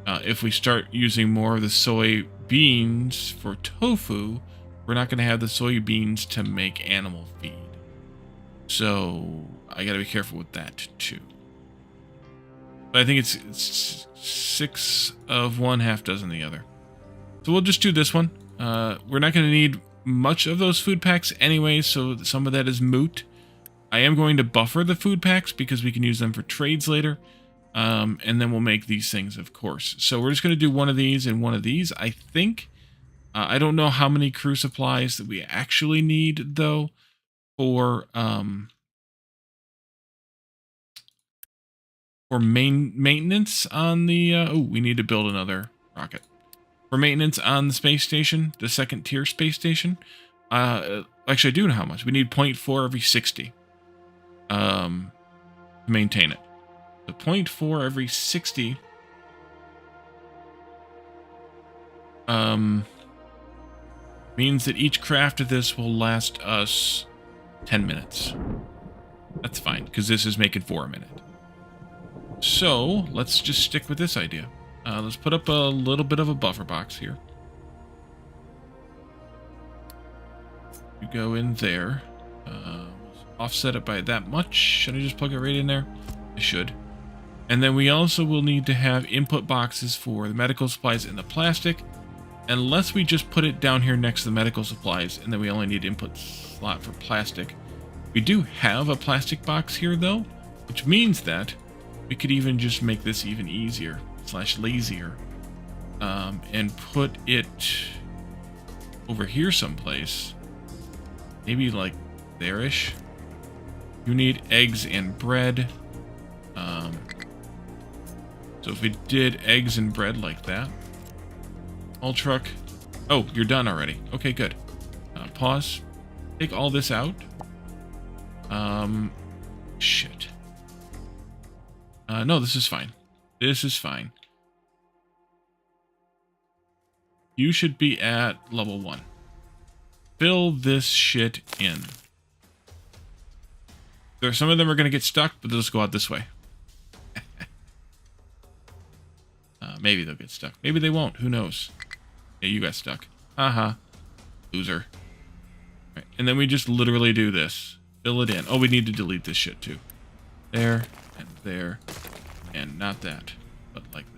Speaker 2: If we start using more of the soybeans for tofu, we're not going to have the soybeans to make animal feed. So, I got to be careful with that, too. But I think it's 6 of one, half dozen the other. So we'll just do this one. We're not going to need much of those food packs anyway, so some of that is moot. I am going to buffer the food packs because we can use them for trades later. And then we'll make these things, of course. So we're just going to do one of these and one of these, I think. I don't know how many crew supplies that we actually need, though, for maintenance on the... oh, we need to build another rocket. For maintenance on the space station, the second tier space station. Actually, I do know how much. We need 0.4 every 60. To maintain it. The 0.4 every 60 means that each craft of this will last us 10 minutes. That's fine, because this is making 4 a minute. So, let's just stick with this idea. Let's put up a little bit of a buffer box here. You go in there. Offset it by that much. Should I just plug it right in there? I should. And then we also will need to have input boxes for the medical supplies and the plastic. Unless we just put it down here next to the medical supplies, and then we only need input slot for plastic. We do have a plastic box here, though, which means that we could even just make this even easier / lazier, and put it over here someplace. maybe like there-ish. You need eggs and bread. So if we did eggs and bread like that. All truck. Oh, you're done already. Okay, good. Pause. Take all this out. Shit. No, this is fine. This is fine. You should be at level 1. Fill this shit in. Some of them are going to get stuck, but they'll just go out this way. Maybe they'll get stuck. Maybe they won't. Who knows? Yeah, you got stuck. Haha. Loser. Right. And then we just literally do this. Fill it in. Oh, we need to delete this shit too. There, and there, and not that, but like this.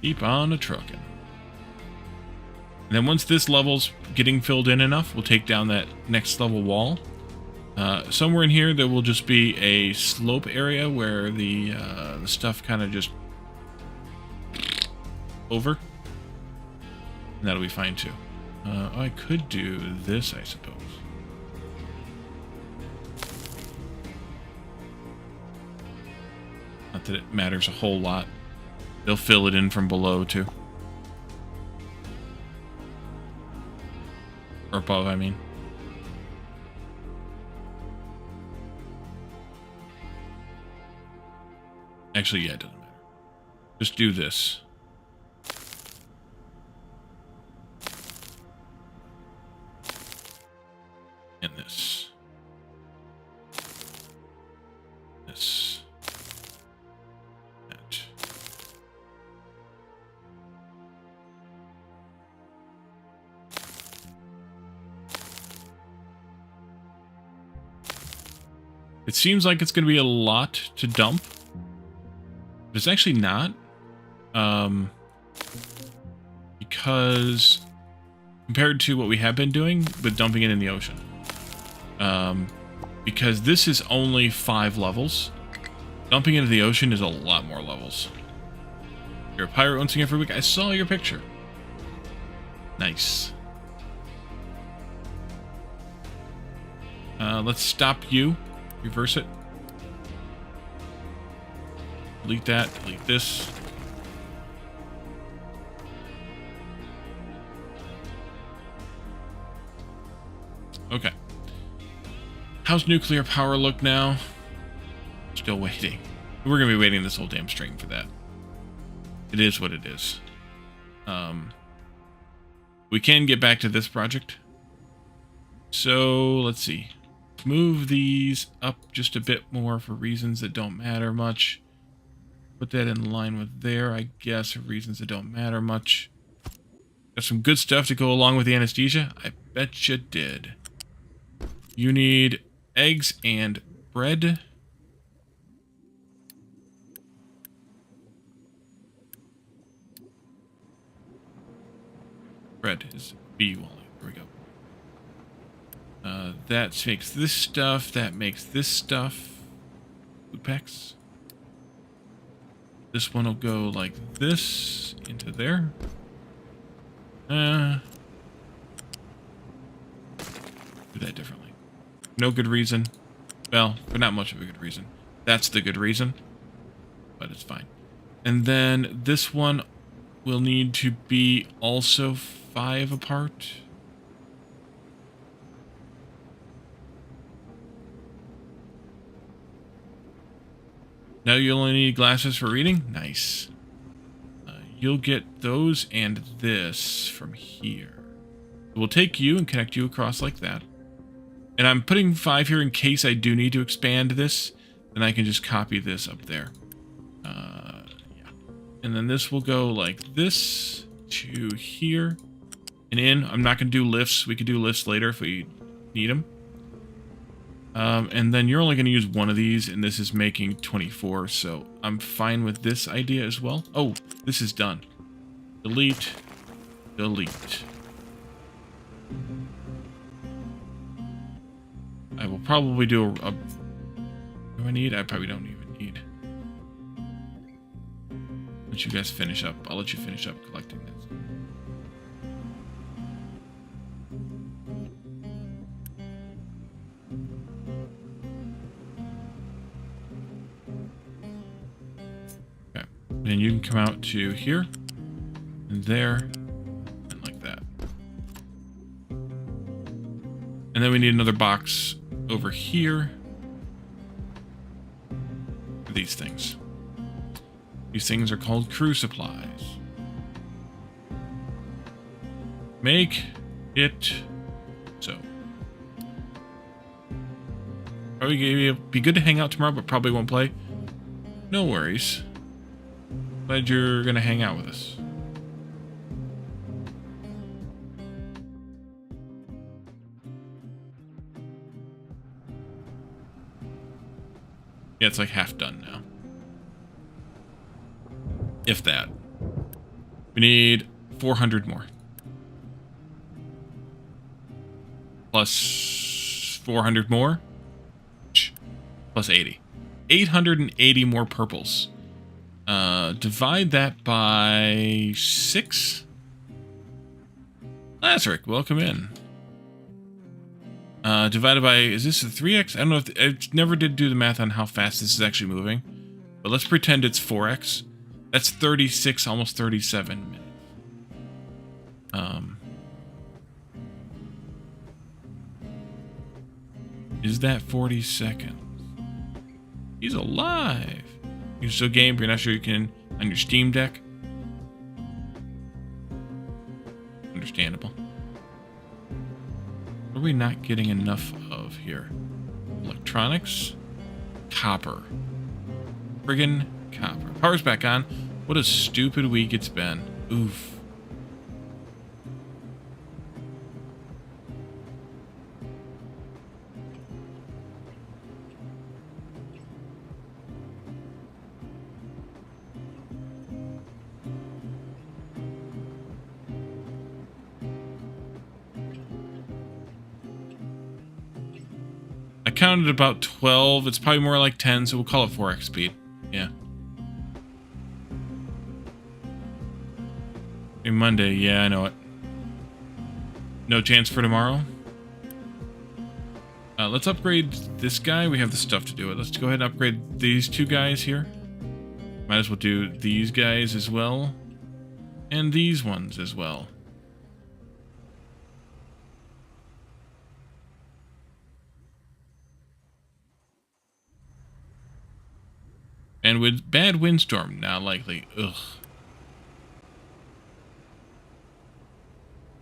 Speaker 2: Keep on a-truckin'. And then once this level's getting filled in enough, we'll take down that next level wall. Somewhere in here, there will just be a slope area where the stuff kind of just over. And that'll be fine too. I could do this, I suppose. Not that it matters a whole lot. They'll fill it in from below, too. Or above, I mean. Actually, yeah, it doesn't matter. Just do this. And this. This. It seems like it's going to be a lot to dump, but it's actually not, because compared to what we have been doing with dumping it in the ocean, because this is only 5 levels, dumping into the ocean is a lot more levels. You're a pirate once again for a week. I saw your picture. Nice. Let's stop you. Reverse it. Delete that. Delete this. Okay. How's nuclear power look now? Still waiting. We're going to be waiting this whole damn stream for that. It is what it is. We can get back to this project. So, let's see. Move these up just a bit more for reasons that don't matter much. Put that in line with there, I guess, for reasons that don't matter much. Got some good stuff to go along with the anesthesia? I bet you did. You need eggs and bread. Bread is B only. There we go. That makes this stuff. That makes this stuff. Food packs. This one will go like this into there. Do that differently. No good reason. Well, but not much of a good reason. That's the good reason. But it's fine. And then this one will need to be also 5 apart. Now you only need glasses for reading? Nice. You'll get those and this from here. We'll take you and connect you across like that. And I'm putting 5 here in case I do need to expand this. Then I can just copy this up there. Yeah. And then this will go like this to here and in. I'm not going to do lifts. We could do lifts later if we need them. And then you're only going to use one of these, and this is making 24, so I'm fine with this idea as well. Oh, this is done. Delete. Delete. I will probably do a do I need? I probably don't even need. Let you guys finish up. I'll let you finish up collecting this. Okay. Then you can come out to here, and there, and like that. And then we need another box over here for these things. These things are called crew supplies. Make it so. Probably be good to hang out tomorrow, but probably won't play. No worries. Glad you're gonna hang out with us. Yeah, it's like half done now. If that. We need 400 more. Plus 400 more. Plus 80. 880 more purples. Divide that by 6. Lazaric, welcome in. Divided by, is this a 3x? I don't know if, I never did do the math on how fast this is actually moving. But let's pretend it's 4x. That's 36, almost 37 minutes. Is that 40 seconds? He's alive. You're so game, but you're not sure you can on your Steam Deck. Understandable. What are we not getting enough of here? Electronics. Copper. Friggin' copper. Power's back on. What a stupid week it's been. Oof. I counted about 12. It's probably more like 10, so we'll call it 4x speed. Yeah. Hey, Monday, yeah, I know it. No chance for tomorrow? Let's upgrade this guy. We have the stuff to do it. Let's go ahead and upgrade these two guys here. Might as well do these guys as well. And these ones as well. And with bad windstorm, not likely. Ugh.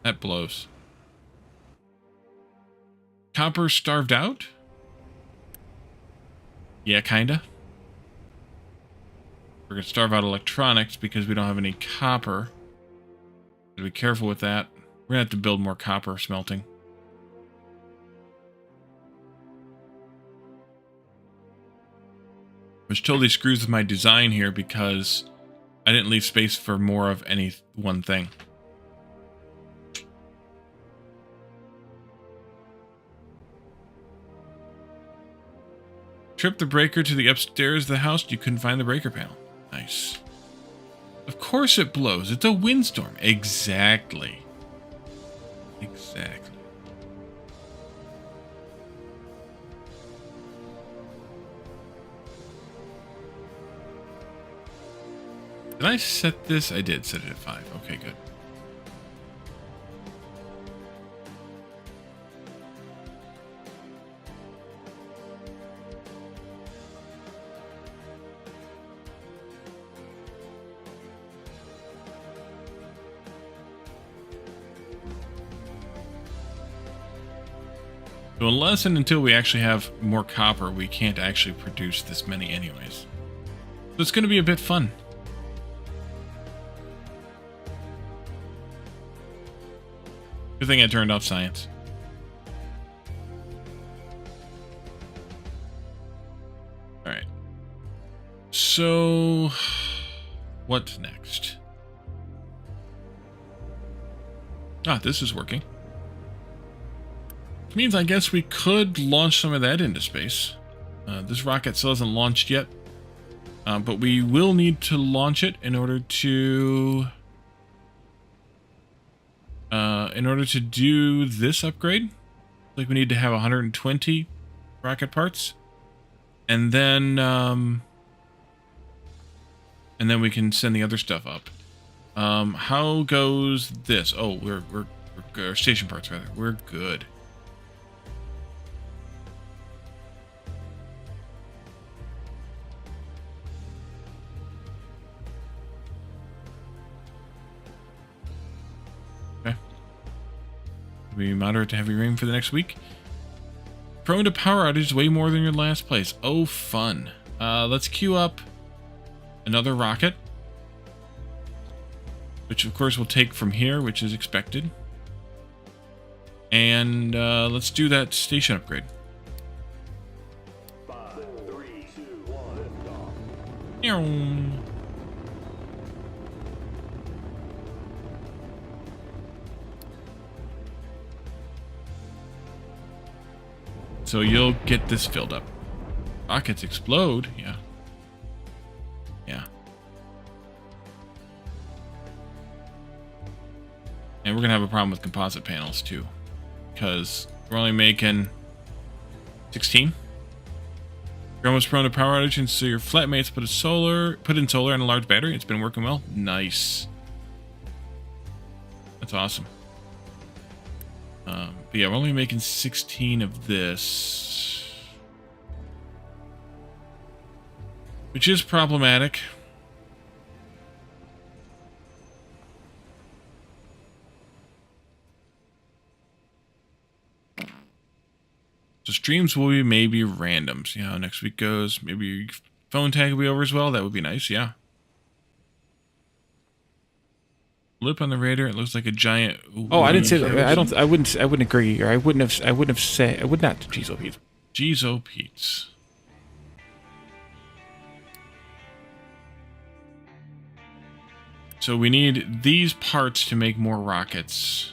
Speaker 2: That blows. Copper starved out? Yeah, kinda. We're gonna starve out electronics because we don't have any copper. Gotta be careful with that. We're gonna have to build more copper smelting. Which totally screws with my design here because I didn't leave space for more of any one thing. Trip the breaker to the upstairs of the house. You couldn't find the breaker panel. Nice. Of course it blows. It's a windstorm. Exactly. Exactly. Did I set this? I did set it at 5. Okay, good. So unless and until we actually have more copper, we can't actually produce this many anyways. So it's going to be a bit fun. Good thing I turned off science. So, what next? Ah, this is working. Which means I guess we could launch some of that into space. This rocket still hasn't launched yet. But we will need to launch it in order to... do this upgrade. Like we need to have 120 rocket parts. And then we can send the other stuff up. How goes this? Oh, we're station parts rather. We're good. Okay. We moderate to heavy rain for the next week. Prone to power outage way more than your last place. Oh, fun. Let's queue up another rocket, which of course we'll take from here, which is expected. And let's do that station upgrade.
Speaker 3: 5, 3, 2, 1, go.
Speaker 2: Meow. So you'll get this filled up. Rockets explode, yeah. Yeah. And we're gonna have a problem with composite panels too, because we're only making 16. You're almost prone to power outage, and so your flatmates put in solar and a large battery. It's been working well. Nice. That's awesome. But yeah, we're only making 16 of this, which is problematic. So streams will be maybe random. See how next week goes. Maybe your phone tag will be over as well. That would be nice, yeah. Lip on the radar. It looks like a giant.
Speaker 4: Oh, I didn't say that. I wouldn't agree, or I would not. Jeez, oh, Pete.
Speaker 2: Jeez, oh, Pete's. So we need these parts to make more rockets.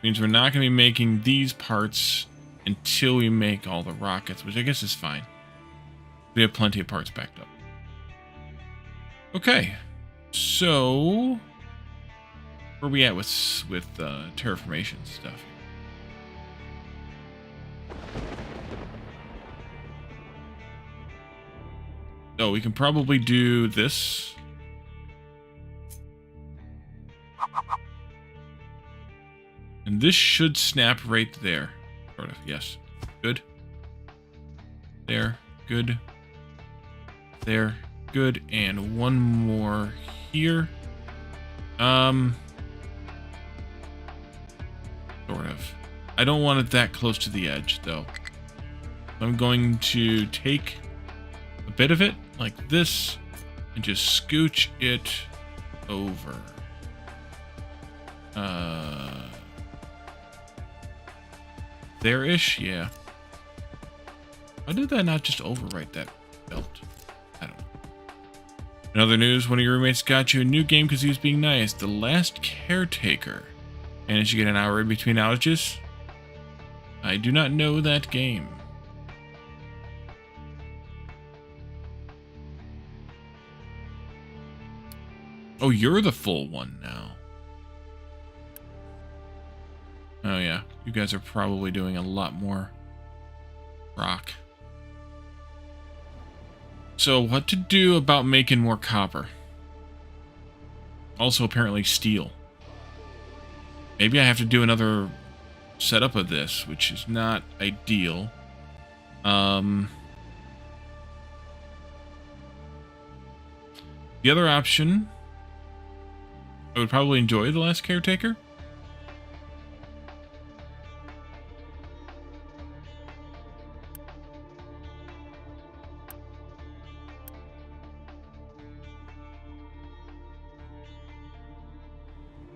Speaker 2: Means we're not going to be making these parts until we make all the rockets, which I guess is fine. We have plenty of parts backed up. Okay, so where are we at with terraformation stuff? Oh, we can probably do this. And this should snap right there. Sort of, yes. Good. There. Good. There. Good. And one more here. Sort of. I don't want it that close to the edge, though. I'm going to take a bit of it, like this, and just scooch it over. There-ish? Yeah. Why did that not just overwrite that belt? I don't know. In other news, one of your roommates got you a new game because he was being nice. The Last Caretaker. Managed to get an hour in between outages? I do not know that game. Oh, you're the full one now. Oh yeah, you guys are probably doing a lot more rock. So what to do about making more copper? Also apparently steel. Maybe I have to do another setup of this, which is not ideal. The other option, I would probably enjoy The Last Caretaker.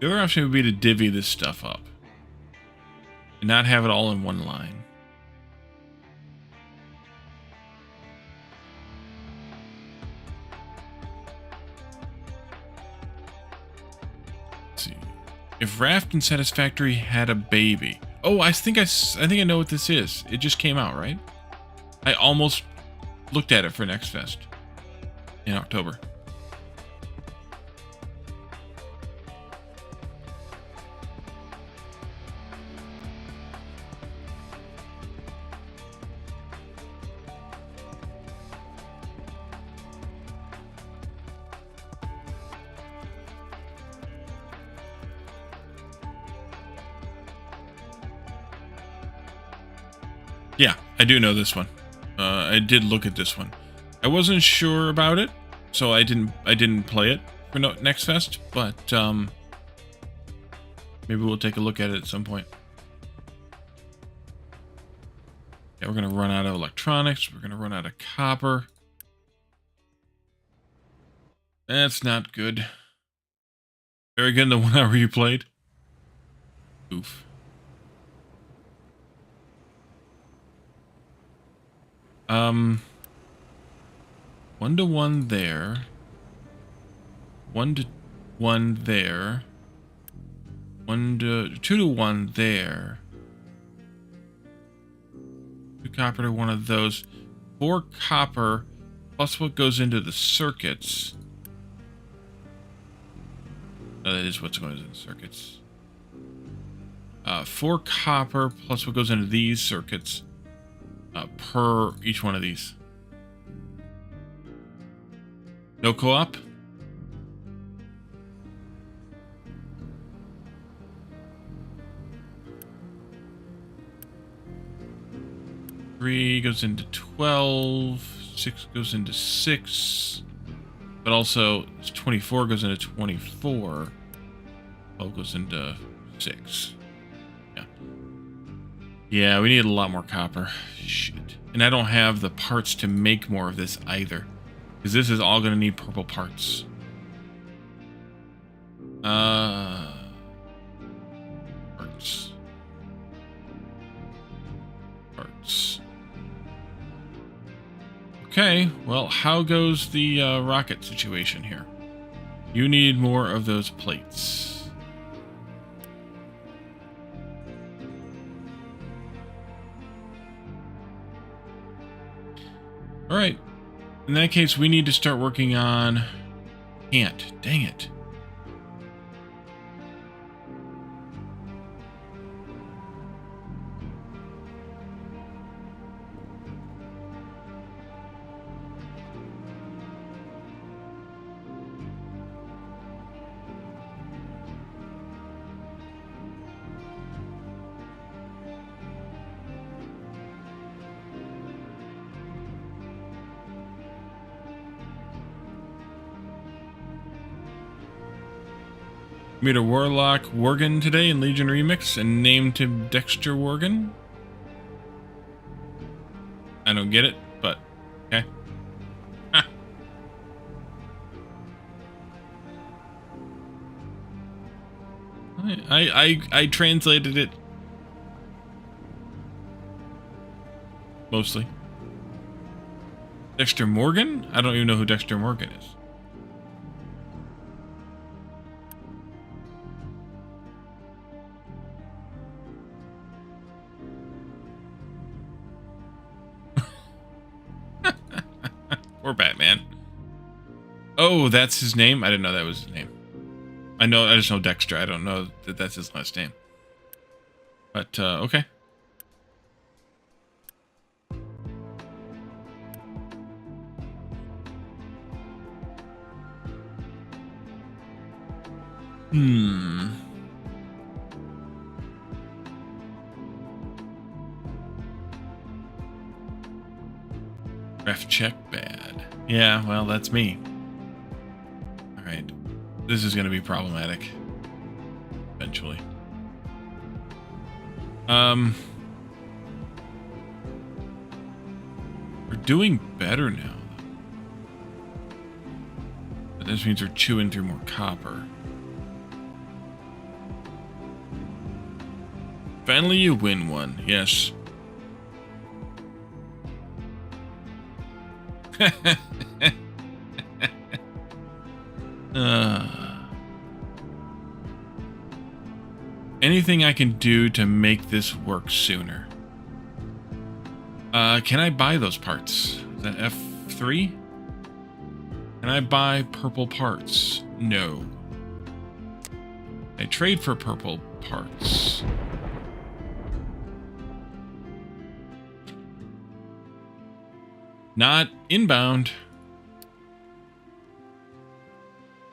Speaker 2: The other option would be to divvy this stuff up and not have it all in one line. If Raft and Satisfactory had a baby. Oh, I think I know what this is. It just came out, right? I almost looked at it for Next Fest in October. Yeah, I do know this one. I did look at this one. I wasn't sure about it, so I didn't play it for Next Fest, but maybe we'll take a look at it at some point. Yeah, we're gonna run out of electronics. We're gonna run out of copper. That's not good. Very good in the 1 hour you played. Oof. One to one there. 1 to 1 there. 2 to 1 there. 2 copper to one of those. 4 copper plus what goes into the circuits. Oh, that is what's going into the circuits. 4 copper plus what goes into these circuits. Per each one of these. No co-op? Three goes into 12. 6 goes into 6. But also 24 goes into 24. 12 goes into 6. Yeah. Yeah, we need a lot more copper. Shit. And I don't have the parts to make more of this either. Because this is all going to need purple parts. Parts. Parts. Okay, well, how goes the rocket situation here? You need more of those plates. Alright. In that case, we need to start working on... Can't. Dang it. Made a Warlock Worgen today in Legion Remix and named him Dexter Worgen. I don't get it, but okay. I translated it mostly. Dexter Morgan? I don't even know who Dexter Morgan is. Or Batman. Oh, that's his name? I didn't know that was his name. I just know Dexter. I don't know that that's his last name. But, okay. Ref check bad. Yeah, well, that's me. Alright. This is going to be problematic. Eventually. We're doing better now. But this means we're chewing through more copper. Finally, you win one. Yes. anything I can do to make this work sooner? Can I buy those parts? Is that F3? Can I buy purple parts? No. I trade for purple parts. Not inbound.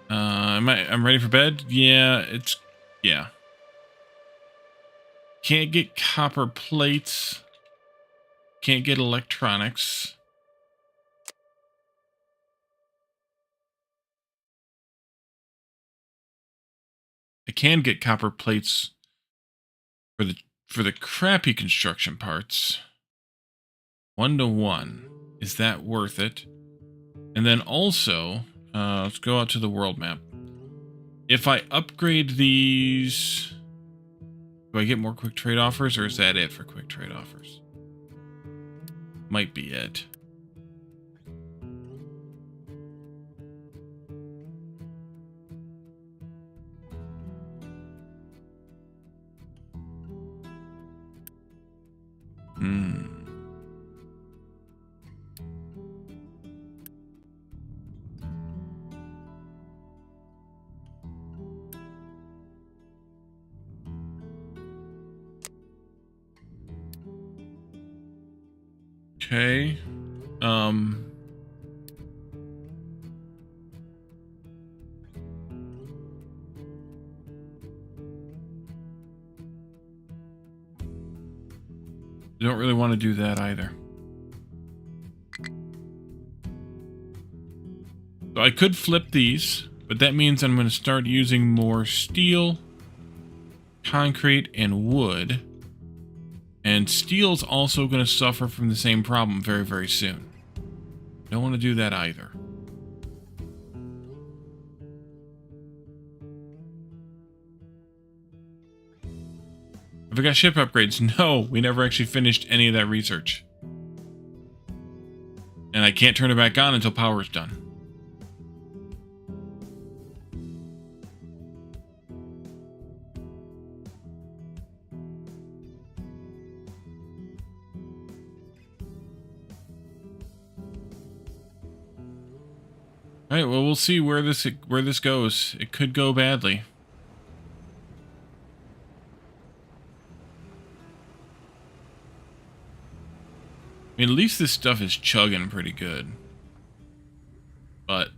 Speaker 2: I'm ready for bed? Yeah. Can't get copper plates. Can't get electronics. I can get copper plates for the crappy construction parts. 1-to-1. Is that worth it? And then also, let's go out to the world map. If I upgrade these, do I get more quick trade offers, or is that it for quick trade offers? Might be it. Okay. I don't really want to do that either. So I could flip these, but that means I'm going to start using more steel, concrete, and wood. And steel's also going to suffer from the same problem very, very soon. Don't want to do that either. Have I got ship upgrades? No, we never actually finished any of that research. And I can't turn it back on until power's done. All right, well, we'll see where this goes. It could go badly. I mean, at least this stuff is chugging pretty good. But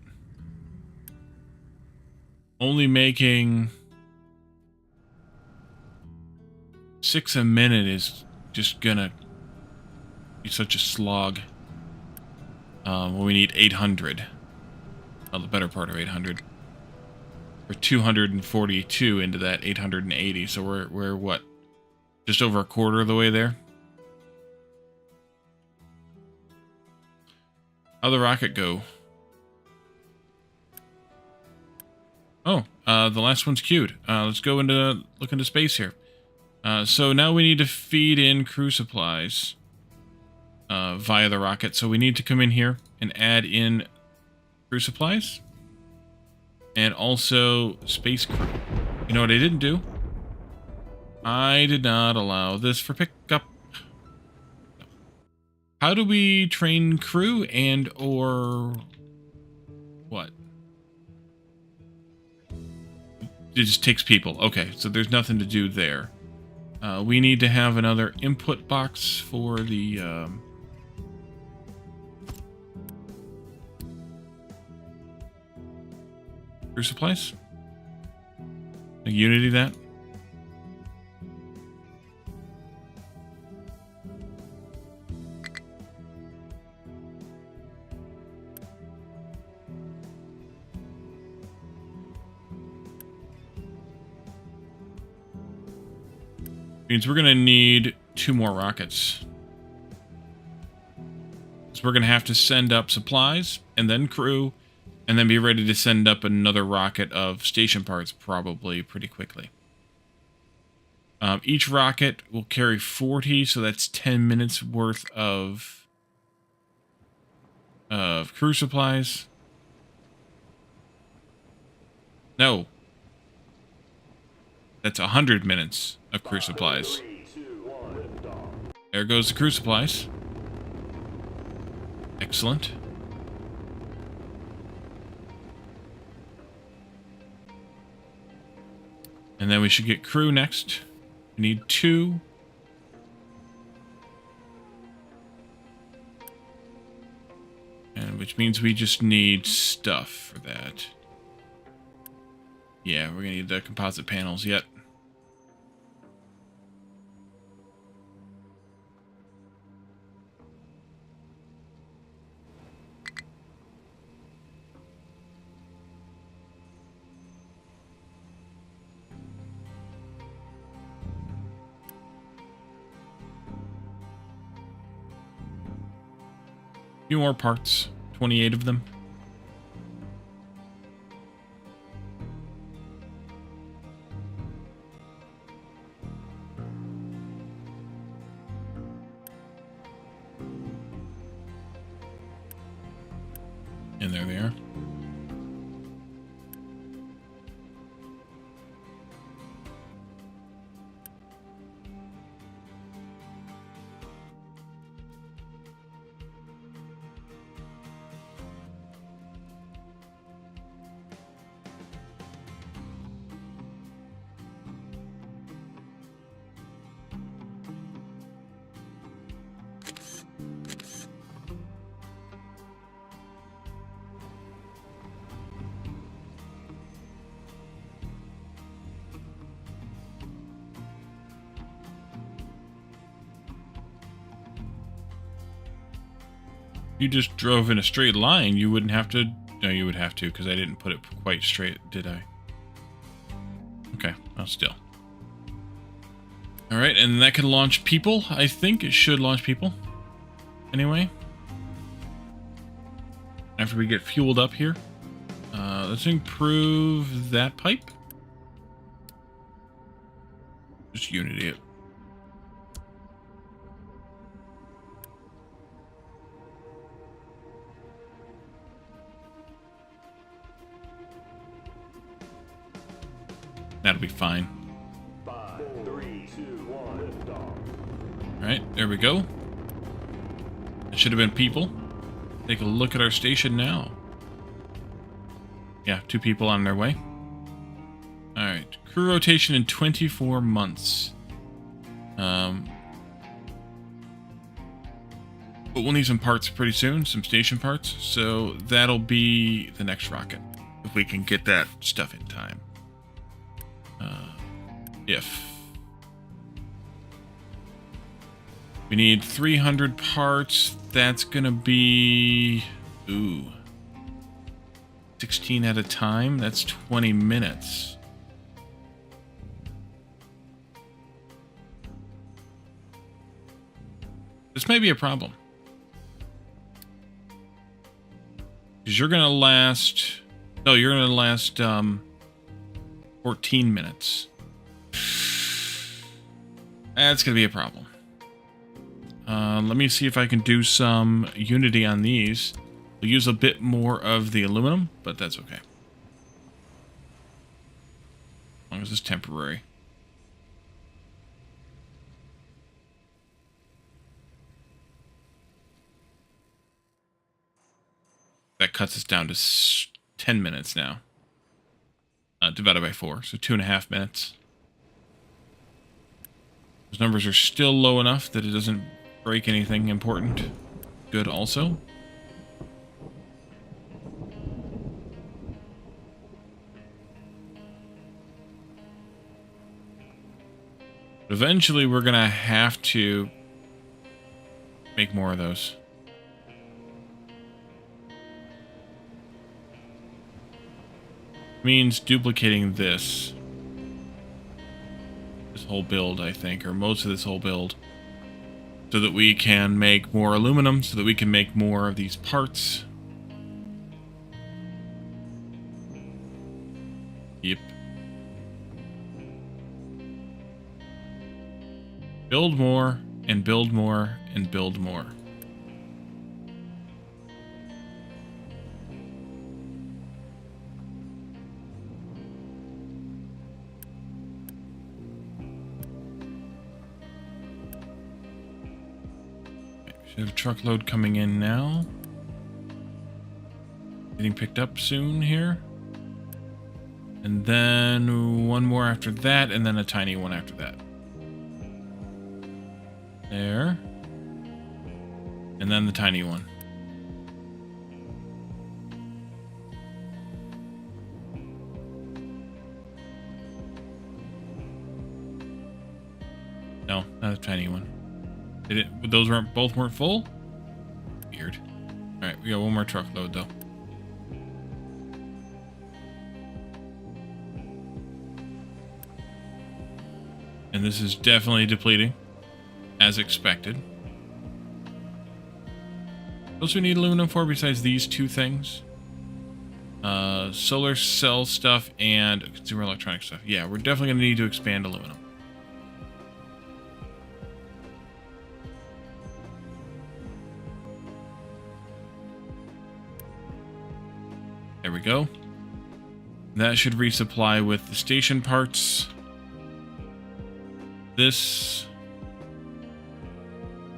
Speaker 2: only making 6 a minute is just gonna be such a slog. Well, we need 800. Well, the better part of 800. We're 242 into that 880, so we're what? Just over a quarter of the way there? How'd the rocket go? Oh, the last one's queued. Let's go look into space here. So now we need to feed in crew supplies via the rocket. So we need to come in here and add in crew supplies and also space crew. You know what I didn't do? I did not allow this for pickup. How do we train crew and or what? It just takes people. Okay, so there's nothing to do there. We need to have another input box for the crew supplies. Unity that. Means we're going to need 2 more rockets. So we're going to have to send up supplies and then crew and then be ready to send up another rocket of station parts probably pretty quickly. Each rocket will carry 40, so that's 10 minutes worth of crew supplies. That's 100 minutes of crew supplies.
Speaker 3: 3, 2, 1, liftoff.
Speaker 2: There goes the crew supplies. Excellent. And then we should get crew next. We need 2. And which means we just need stuff for that. Yeah, we're gonna need the composite panels yet. Few more parts, 28 of them. And there they are. You just drove in a straight line, you wouldn't have to... No, you would have to, because I didn't put it quite straight, did I? Okay, well, still. Alright, and that can launch people. I think it should launch people. Anyway. After we get fueled up here. Let's improve that pipe. Just Unity it. That'll be fine.
Speaker 3: 5, 3, 2, 1, liftoff.
Speaker 2: Alright, there we go. It should have been people. Take a look at our station now. Yeah, 2 people on their way. Alright, crew rotation in 24 months. But we'll need some parts pretty soon, some station parts. So that'll be the next rocket, if we can get that stuff in time. If we need 300 parts, that's gonna be 16 at a time. That's 20 minutes. This may be a problem, because you're gonna last. No, you're gonna last 14 minutes. That's going to be a problem. Let me see if I can do some Unity on these. We'll use a bit more of the aluminum, but that's okay. As long as it's temporary. That cuts us down to 10 minutes now. Divided by 4, so 2.5 minutes. Those numbers are still low enough that it doesn't break anything important. Good also. But eventually we're going to have to make more of those. Means duplicating this whole build, I think, or most of this whole build, so that we can make more aluminum, so that we can make more of these parts. Yep. Build more, and build more, and build more. Should have a truckload coming in now. Getting picked up soon here. And then one more after that, and then a tiny one after that. There. And then the tiny one. No, not a tiny one. Did it? Those both weren't full? Weird. Alright, we got one more truckload though. And this is definitely depleting, as expected. What else do we need aluminum for besides these two things? Solar cell stuff and consumer electronic stuff. Yeah, we're definitely going to need to expand aluminum. There we go. That should resupply with the station parts. This.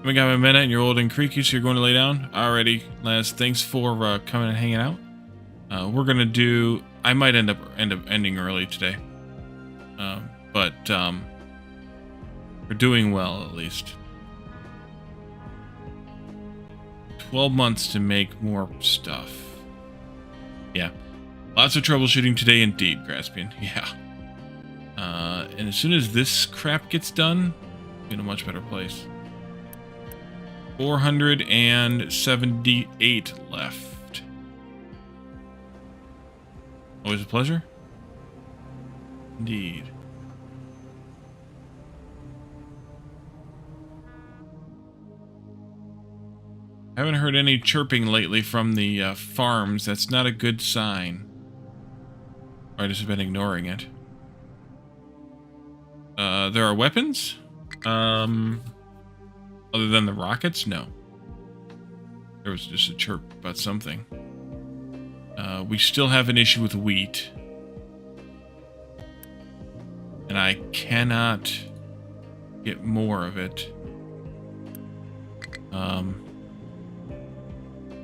Speaker 2: We got a minute and you're old and creaky, so you're going to lay down? Alrighty, Les, thanks for coming and hanging out. We're going to do... I might end up ending early today. But we're doing well, at least. 12 months to make more stuff. Yeah. Lots of troubleshooting today indeed, Graspian. Yeah. And as soon as this crap gets done, we're in a much better place. 478 left. Always a pleasure. Indeed. I haven't heard any chirping lately from the farms. That's not a good sign. Or I just have been ignoring it. There are weapons? Other than the rockets? No. There was just a chirp about something. We still have an issue with wheat. And I cannot get more of it.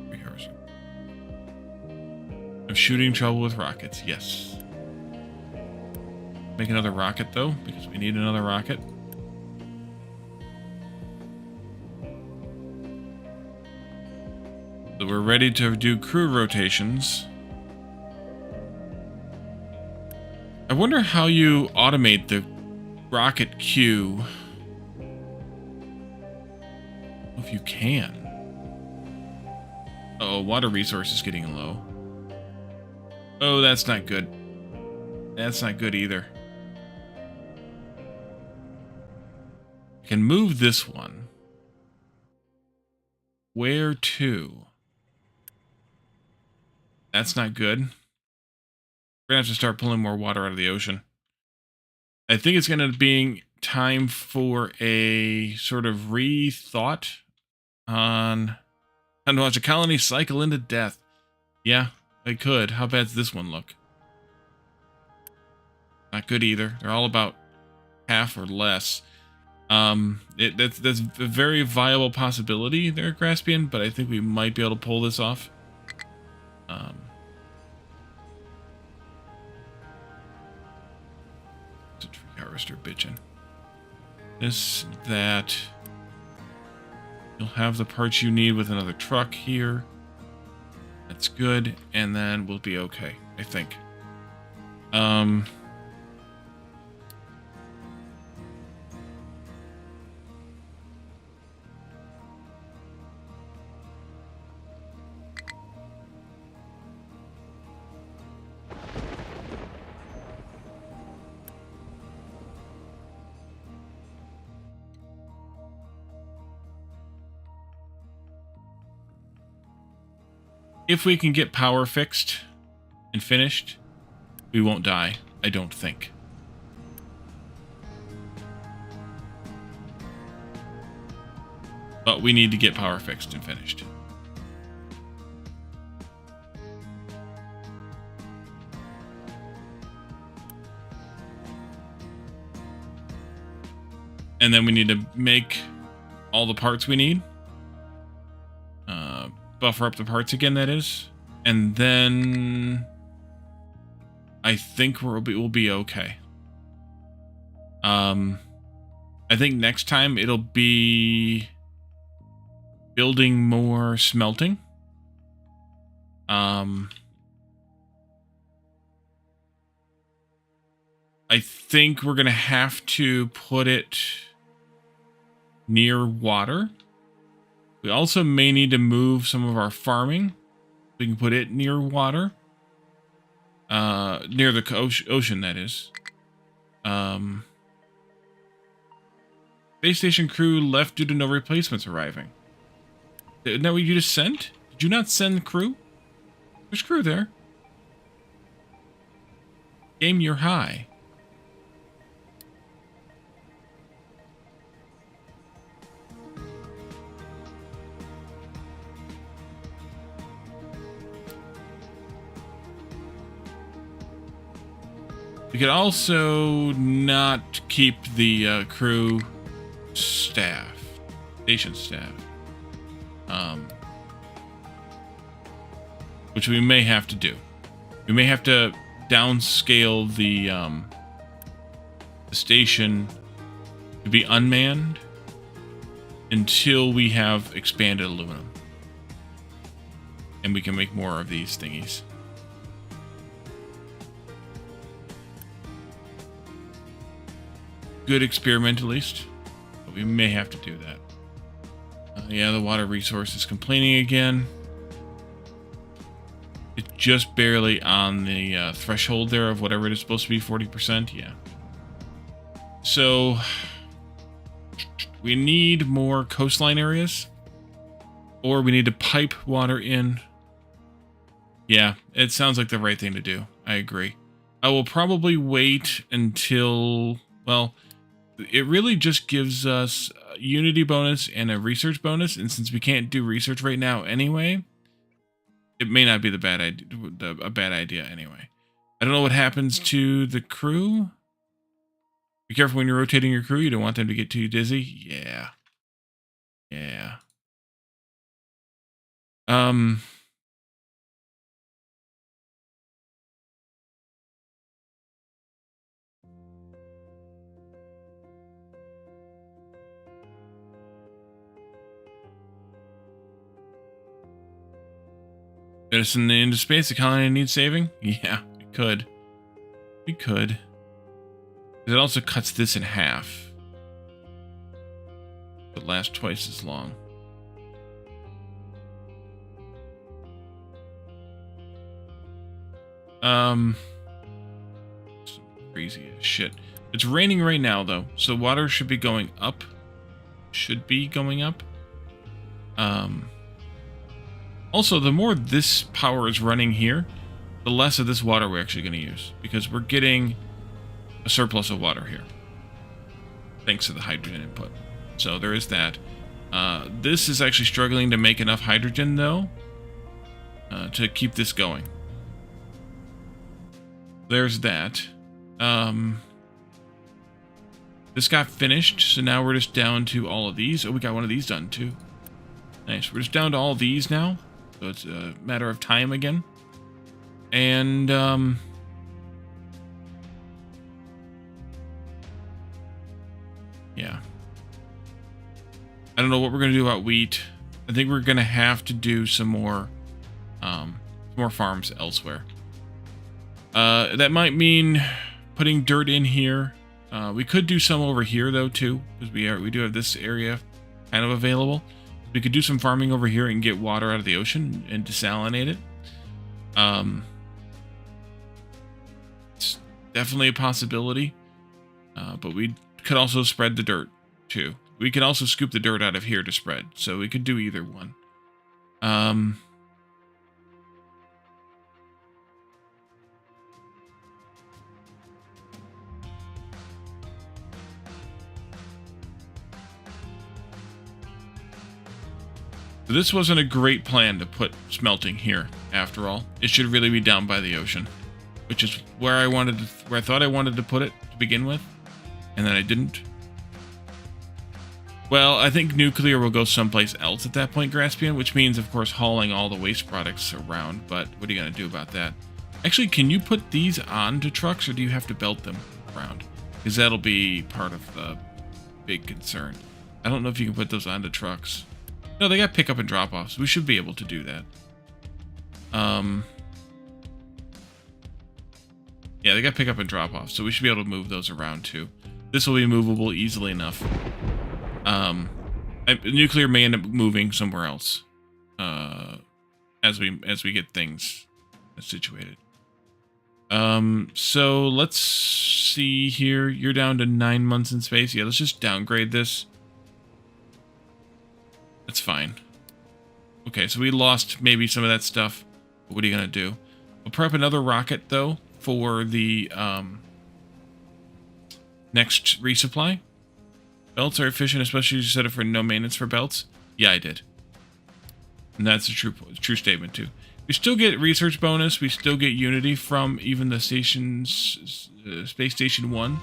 Speaker 2: Rehearsing. I'm shooting trouble with rockets, yes. Make another rocket though, because we need another rocket. So we're ready to do crew rotations. I wonder how you automate the rocket queue. If you can. Uh-oh, water resource is getting low. Oh, that's not good. That's not good either. I can move this one. Where to? That's not good. We're gonna have to start pulling more water out of the ocean. I think it's gonna be time for a sort of rethought on how to watch a colony cycle into death. Yeah, I could. How bad's this one look? Not good either. They're all about half or less. That's a very viable possibility there, Graspian, but I think we might be able to pull this off. It's a tree harvester bitchin'. This, that. You'll have the parts you need with another truck here. That's good, and then we'll be okay, I think. If we can get power fixed and finished, we won't die, I don't think. But we need to get power fixed and finished. And then we need to make all the parts we need. buffer up the parts again, that is. And then I think we'll be okay. I think next time it'll be building more smelting. I think we're going to have to put it near water. We also may need to move some of our farming. We can put it near water. Near the ocean, that is. Space station crew left due to no replacements arriving. Isn't that what you just sent? Did you not send crew? There's crew there. Game, you're high. We could also not keep the crew staff, station staff, which we may have to do. We may have to downscale the station to be unmanned until we have expanded aluminum, and we can make more of these thingies. Good experiment, at least. But we may have to do that. Yeah, the water resource is complaining again. It's just barely on the threshold there of whatever it is supposed to be, 40%. Yeah. So, we need more coastline areas. Or we need to pipe water in. Yeah, it sounds like the right thing to do. I agree. I will probably wait until, well, it really just gives us a Unity bonus and a research bonus, and since we can't do research right now anyway, it may not be a bad idea anyway. I don't know what happens to the crew. Be careful when you're rotating your crew. You don't want them to get too dizzy. Yeah. Yeah. Medicine into space, the colony needs saving? Yeah, it could. We could. It also cuts this in half. But lasts twice as long. Crazy as shit. It's raining right now though, so water should be going up. Should be going up. Also, the more this power is running here, the less of this water we're actually going to use, because we're getting a surplus of water here, thanks to the hydrogen input. So there is that. This is actually struggling to make enough hydrogen, though, to keep this going. There's that. This got finished, so now we're just down to all of these. Oh, we got one of these done, too. Nice. We're just down to all these now. So it's a matter of time again. And, yeah. I don't know what we're going to do about wheat. I think we're going to have to do some more farms elsewhere. That might mean putting dirt in here. We could do some over here, though, too, because we do have this area kind of available. We could do some farming over here and get water out of the ocean and desalinate it. It's definitely a possibility. But we could also spread the dirt, too. We could also scoop the dirt out of here to spread. So we could do either one. So this wasn't a great plan to put smelting here, after all. It should really be down by the ocean, which is where I thought I wanted to put it to begin with, and then I didn't. Well, I think nuclear will go someplace else at that point, Graspian, which means, of course, hauling all the waste products around. But what are you going to do about that? Actually, can you put these onto trucks, or do you have to belt them around? Because that'll be part of the big concern. I don't know if you can put those onto trucks. No, they got pickup and drop-offs. We should be able to do that. Yeah, they got pickup and drop-offs, so we should be able to move those around too. This will be movable easily enough. Nuclear may end up moving somewhere else as we get things situated. So let's see here. You're down to 9 months in space. Yeah, let's just downgrade this. That's fine. Okay, so we lost maybe some of that stuff. But what are you gonna do? We'll prep another rocket though for the next resupply. Belts are efficient, especially if you set it for no maintenance for belts. Yeah, I did. And that's a true statement too. We still get research bonus. We still get Unity from even the stations, Space Station 1.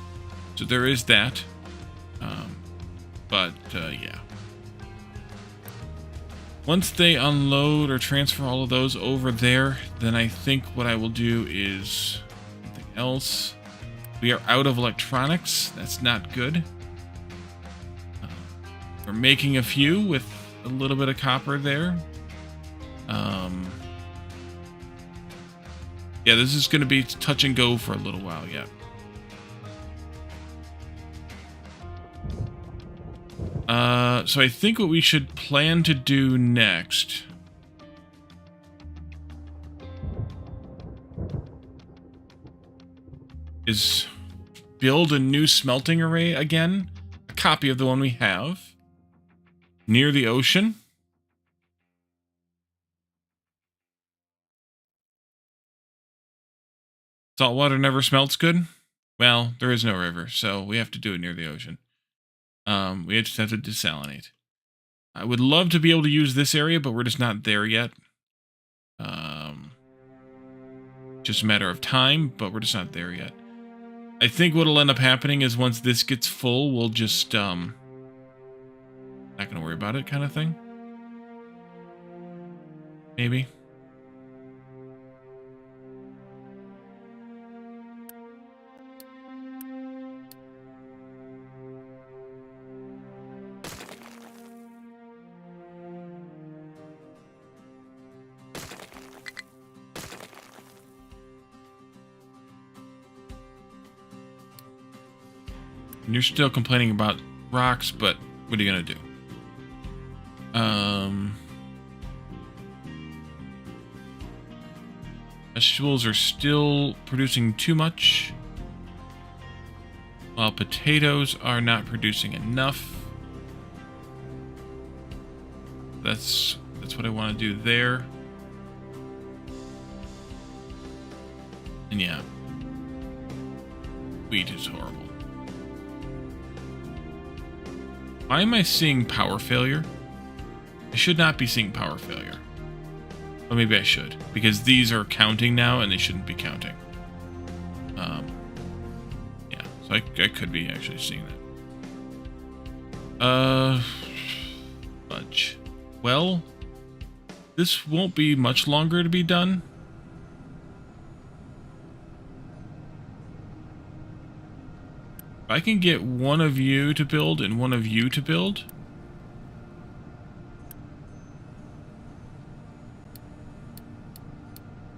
Speaker 2: So there is that. Yeah. Once they unload or transfer all of those over there, then I think what I will do is something else. We are out of electronics. That's not good. We're making a few with a little bit of copper there. Yeah, this is going to be touch and go for a little while yet. So I think what we should plan to do next is build a new smelting array again, a copy of the one we have, near the ocean. Saltwater never smelts good. Well, there is no river, so we have to do it near the ocean. We just have to desalinate. I would love to be able to use this area, but we're just not there yet. Just a matter of time, but we're just not there yet. I think what'll end up happening is once this gets full, we'll just, not gonna worry about it kind of thing. Maybe. And you're still complaining about rocks, but what are you gonna do? Vegetables are still producing too much, while potatoes are not producing enough. That's what I want to do there. And yeah, wheat is horrible. Why am I seeing power failure? I should not be seeing power failure. Well, maybe I should, because these are counting now and they shouldn't be counting. Yeah, so I could be actually seeing that. Fudge. Well, this won't be much longer to be done. If I can get one of you to build and one of you to build,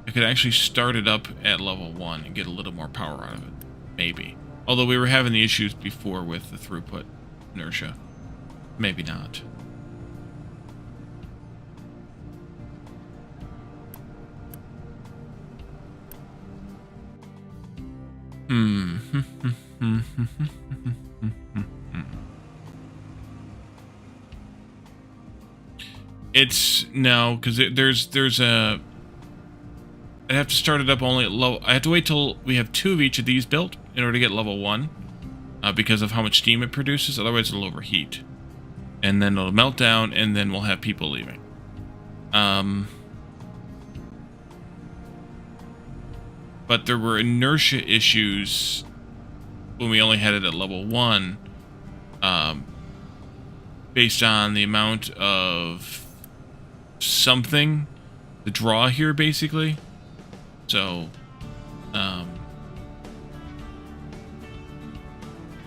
Speaker 2: I could actually start it up at level 1 and get a little more power out of it. Maybe. Although we were having the issues before with the throughput inertia. Maybe not. It's no, because there's a. I'd have to start it up only at low. I have to wait till we have 2 of each of these built in order to get level 1, because of how much steam it produces. Otherwise, it'll overheat, and then it'll melt down, and then we'll have people leaving. But there were inertia issues when we only had it at level 1. based on the amount of something, the draw here, basically. So, I'm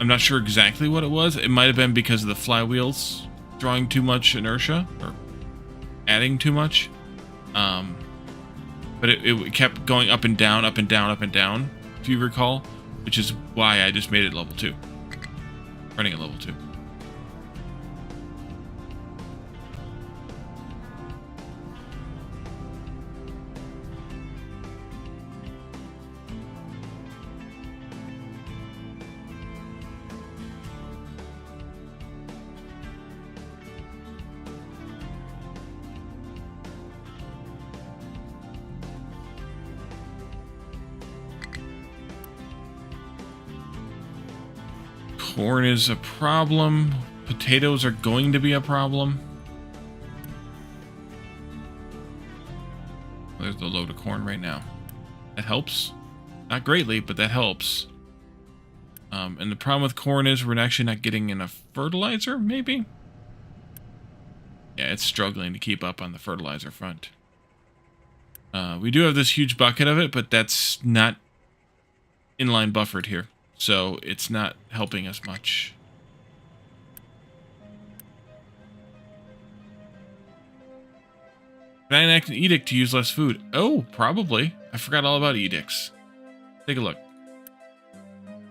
Speaker 2: not sure exactly what it was. It might have been because of the flywheels drawing too much inertia, or adding too much. But it kept going up and down, up and down, up and down, if you recall, which is why I just made it level 2. Running at level 2. Corn is a problem. Potatoes are going to be a problem. There's the load of corn right now. That helps. Not greatly, but that helps. And the problem with corn is we're actually not getting enough fertilizer, maybe? Yeah, it's struggling to keep up on the fertilizer front. We do have this huge bucket of it, but that's not inline buffered here. So it's not helping us much. Can I enact an edict to use less food? Oh, probably. I forgot all about edicts. Take a look.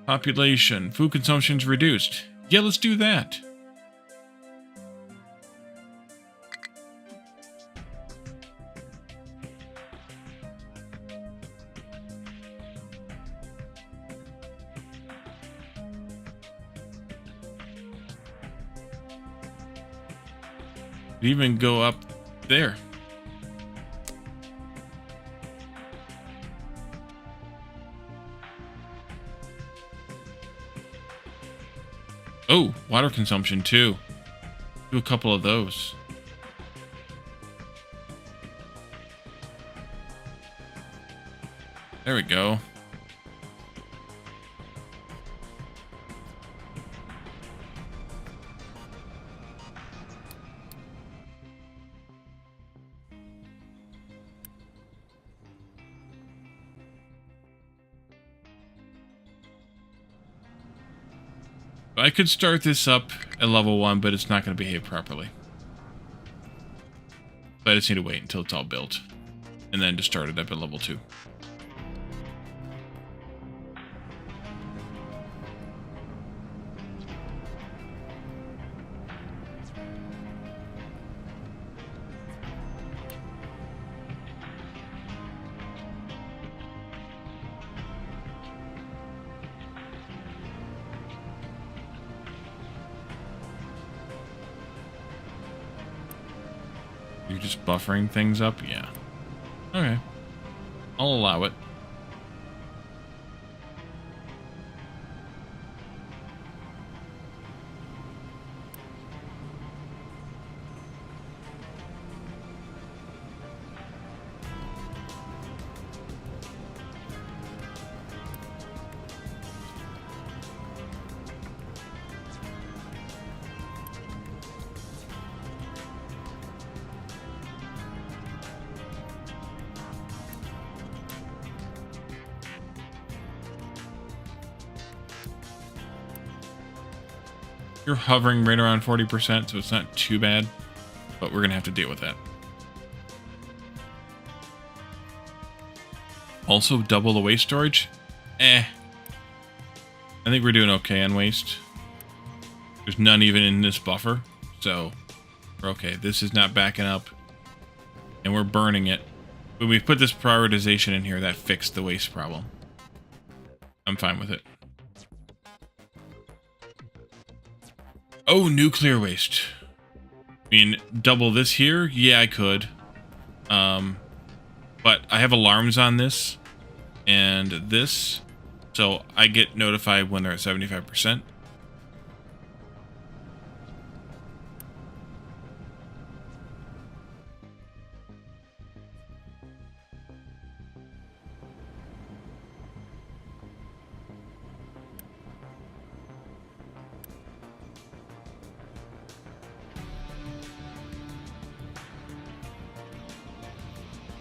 Speaker 2: Population. Food consumption's reduced. Yeah, let's do that. Even go up there. Oh, water consumption too. Do a couple of those. There we go. I could start this up at level 1, but it's not going to behave properly. So I just need to wait until it's all built, and then to start it up at level 2. You're just buffering things up? Yeah. Okay. I'll allow it. You're hovering right around 40%, so it's not too bad, but we're going to have to deal with that. Also, double the waste storage? I think we're doing okay on waste. There's none even in this buffer, so we're okay. This is not backing up, and we're burning it. When we put this prioritization in here, that fixed the waste problem. I'm fine with it. Oh, nuclear waste. I mean, double this here? Yeah, I could. But I have alarms on this and this, so I get notified when they're at 75%.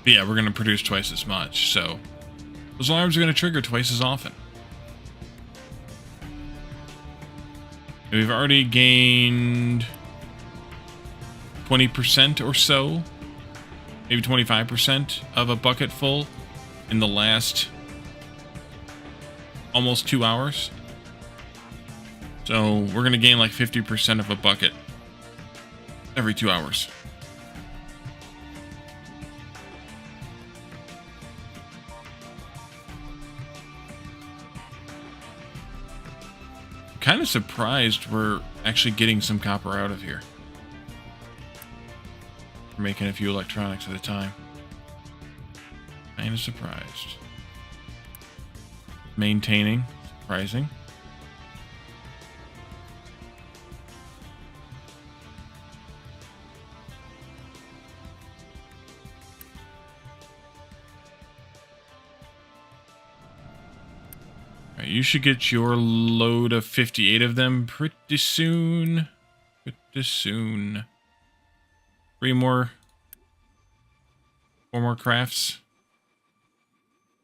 Speaker 2: But yeah, we're going to produce twice as much, so those alarms are going to trigger twice as often. And we've already gained 20% or so, maybe 25% of a bucket full in the last almost 2 hours. So we're going to gain like 50% of a bucket every 2 hours. Kind of surprised we're actually getting some copper out of here. We're making a few electronics at a time. Kind of surprised. Maintaining, surprising. You should get your load of 58 of them pretty soon. Pretty soon. 4 more crafts.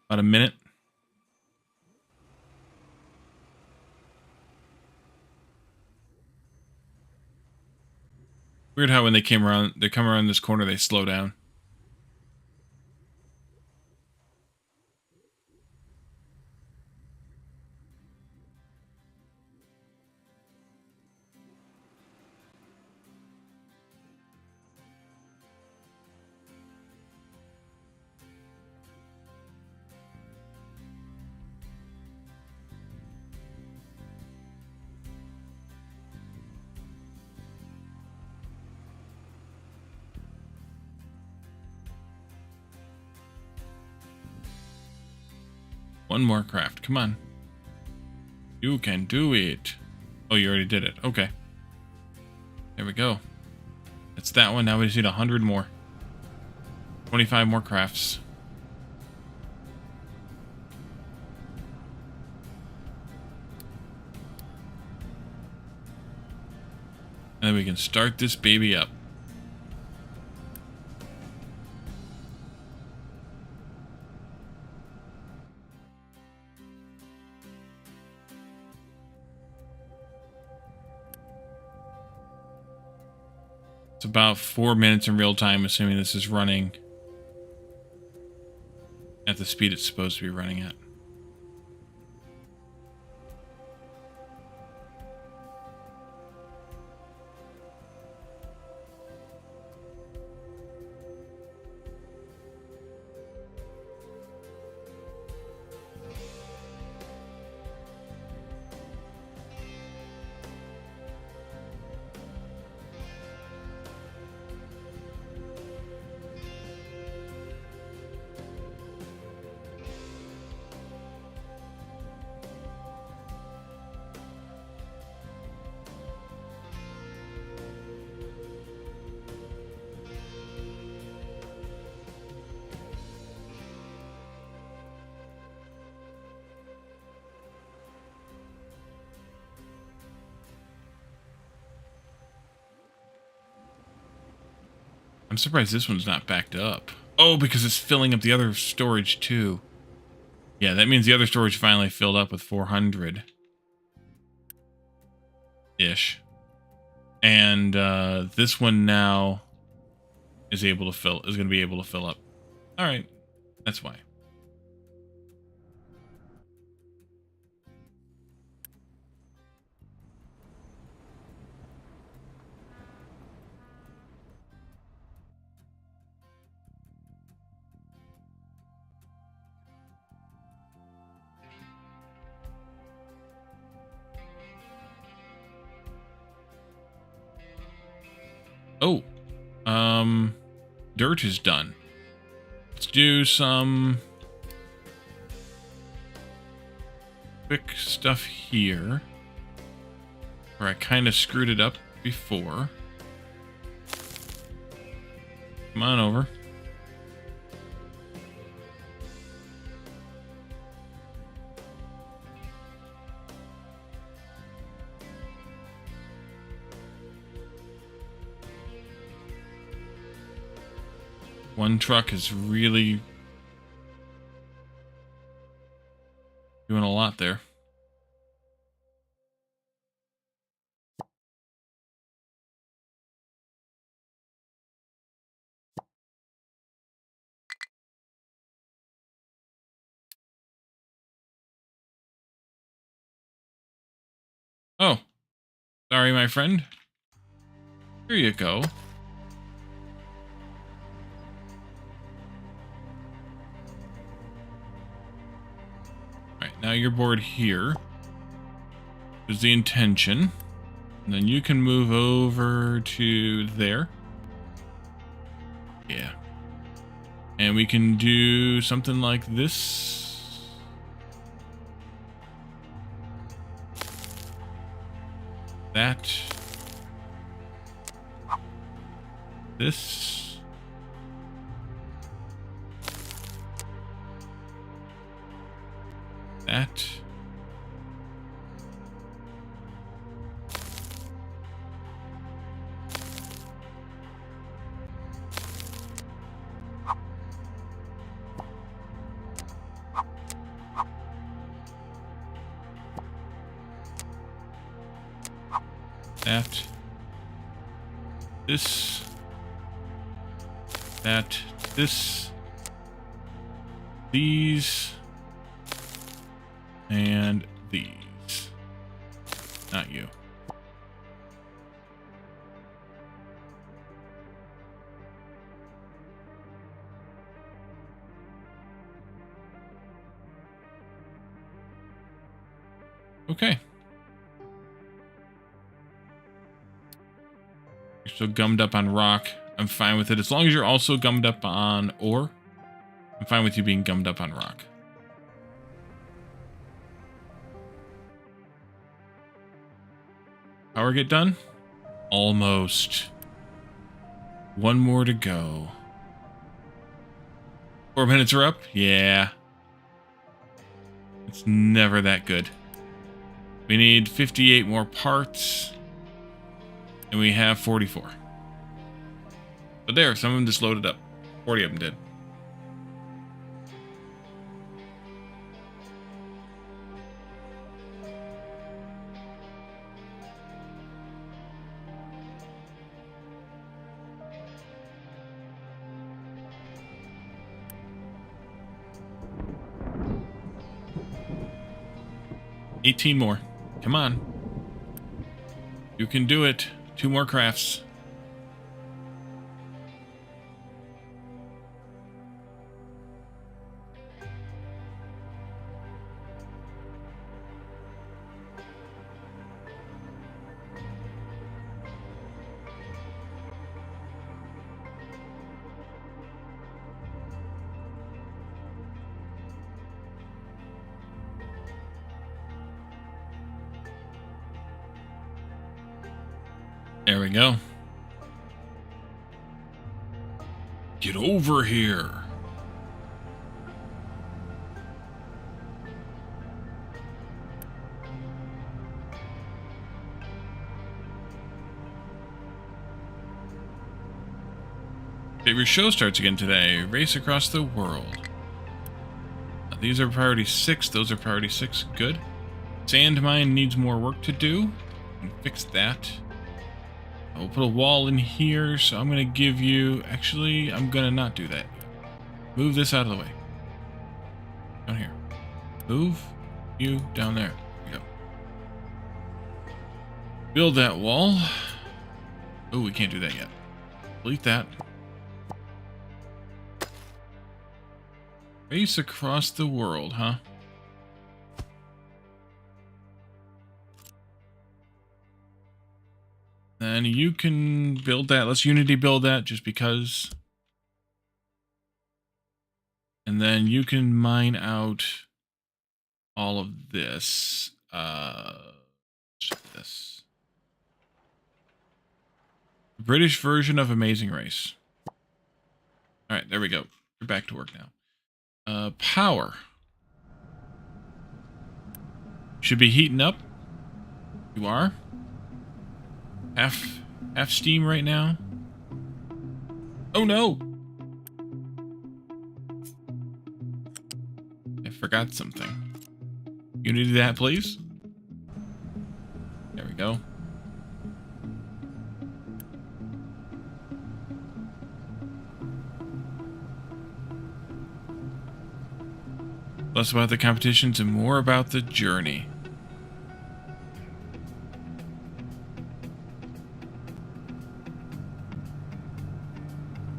Speaker 2: About a minute. Weird how when they come around this corner, they slow down. One more craft. Come on. You can do it. Oh, you already did it. Okay. There we go. That's that one. Now we just need 100 more. 25 more crafts. And then we can start this baby up. It's about 4 minutes in real time, assuming this is running at the speed it's supposed to be running at. I'm surprised this one's not backed up. Oh, because it's filling up the other storage too. Yeah, that means the other storage finally filled up with 400-ish. And this one now is going to be able to fill up. All right, that's why. Oh, dirt is done. Let's do some quick stuff here, where I kind of screwed it up before. Come on over. One truck is really doing a lot there. Oh, sorry, my friend. Here you go. Alright, now you're bored here. Is the intention. And then you can move over to there. Yeah. And we can do something like this. That. This. That. That. This. That. This. These. And these. Not you. Okay. You're still gummed up on rock. I'm fine with it. As long as you're also gummed up on ore, I'm fine with you being gummed up on rock. Power get done? Almost. One more to go. 4 minutes are up? Yeah. It's never that good. We need 58 more parts. And we have 44. But there, some of them just loaded up. 40 of them did. $18 more. Come on. You can do it. 2 more crafts. There we go. Get over here. Favorite show starts again today. Race across the world. These are priority 6. Those are priority 6. Good. Sand mine needs more work to do. And fix that. We'll put a wall in here, so I'm going to give you... Actually, I'm going to not do that. Move this out of the way. Down here. Move you down there. There we go. Build that wall. Oh, we can't do that yet. Delete that. Race across the world, huh? Then you can build that. Let's Unity build that just because. And then you can mine out all of this. This. British version of Amazing Race. All right, there we go. We're back to work now. Power. Should be heating up. You are. Half steam right now. Oh no! forgot something. Unity that, please. There we go. Less about the competitions and more about the journey.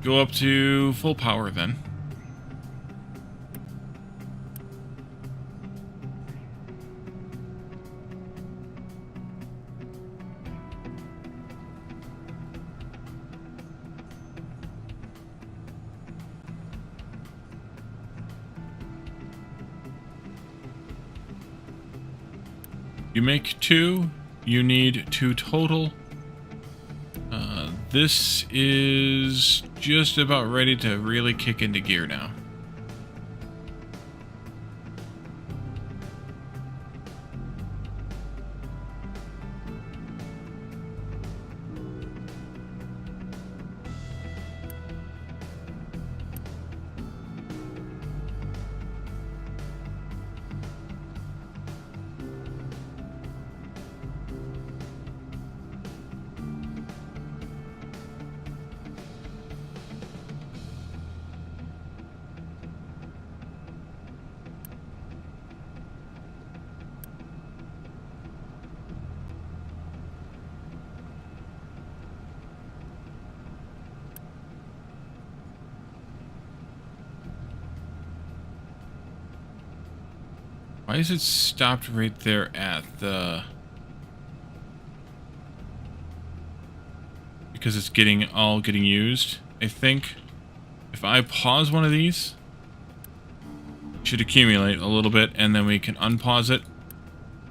Speaker 2: Go up to full power then. You make 2, you need 2 total. This is just about ready to really kick into gear now. Why is it stopped right there at the... Because it's getting used, I think. If I pause one of these, it should accumulate a little bit, and then we can unpause it,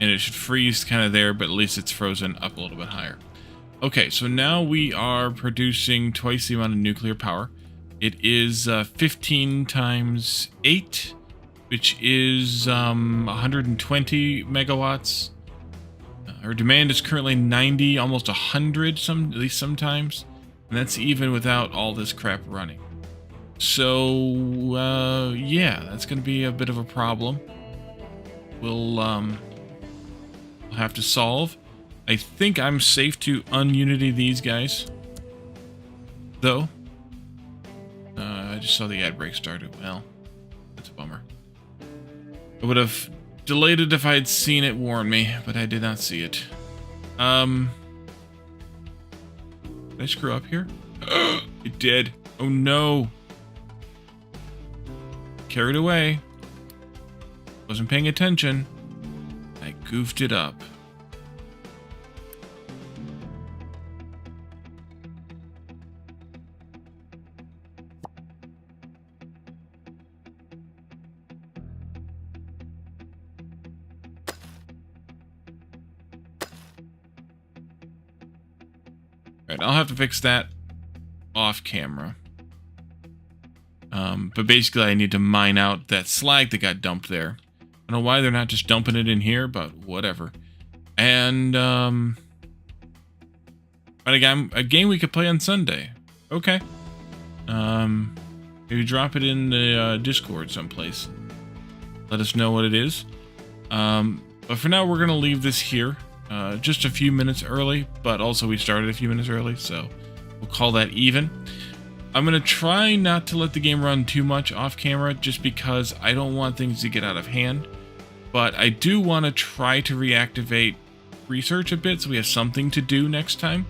Speaker 2: and it should freeze kind of there, but at least it's frozen up a little bit higher. Okay, so now we are producing twice the amount of nuclear power. It is 15 times 8, which is 120 megawatts. Our demand is currently 90, almost 100, at least sometimes. And that's even without all this crap running. So, yeah, that's going to be a bit of a problem. We'll have to solve. I think I'm safe to ununity these guys, though. I just saw the ad break started. Well, that's a bummer. I would have delayed it if I had seen it warn me, but I did not see it. Did I screw up here? It did. Oh no. Carried away. Wasn't paying attention. I goofed it up. Alright, I'll have to fix that off camera. But basically I need to mine out that slag that got dumped there. I don't know why they're not just dumping it in here, but whatever. And, but again, a game we could play on Sunday. Okay. Maybe drop it in the Discord someplace. Let us know what it is. But for now, we're going to leave this here. Just a few minutes early, but also we started a few minutes early, so we'll call that even. I'm going to try not to let the game run too much off camera, just because I don't want things to get out of hand. But I do want to try to reactivate research a bit, so we have something to do next time.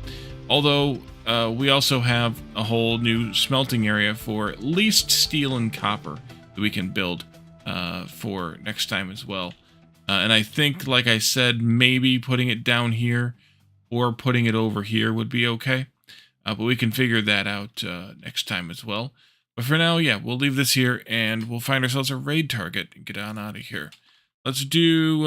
Speaker 2: Although, we also have a whole new smelting area for at least steel and copper that we can build for next time as well. And I think, like I said, maybe putting it down here or putting it over here would be okay. But we can figure that out next time as well. But for now, yeah, we'll leave this here and we'll find ourselves a raid target and get on out of here. Let's do,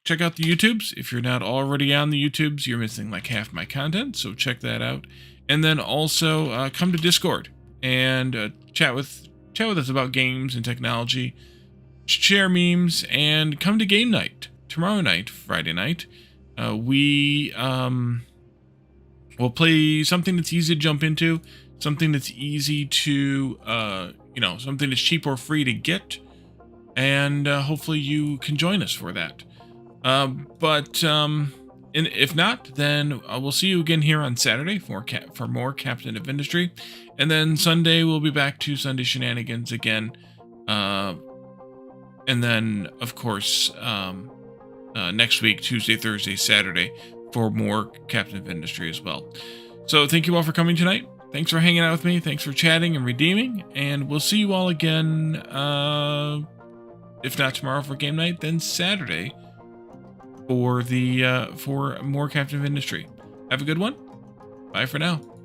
Speaker 2: check out the YouTubes. If you're not already on the YouTubes, you're missing like half my content, so check that out. And then also come to Discord and chat with us about games and technology. Share memes, and come to game night tomorrow night, Friday night. We'll play something that's easy to jump into, something that's easy to, something that's cheap or free to get, and hopefully you can join us for that. And if not, then we'll see you again here on Saturday for more Captain of Industry, and then Sunday we'll be back to Sunday Shenanigans again, and then of course next week, Tuesday, Thursday, Saturday, for more Captain of Industry as well. So thank you all for coming tonight. Thanks for hanging out with me. Thanks for chatting and redeeming, and we'll see you all again. If not tomorrow for game night, then Saturday for more Captain of Industry. Have a good one. Bye for now.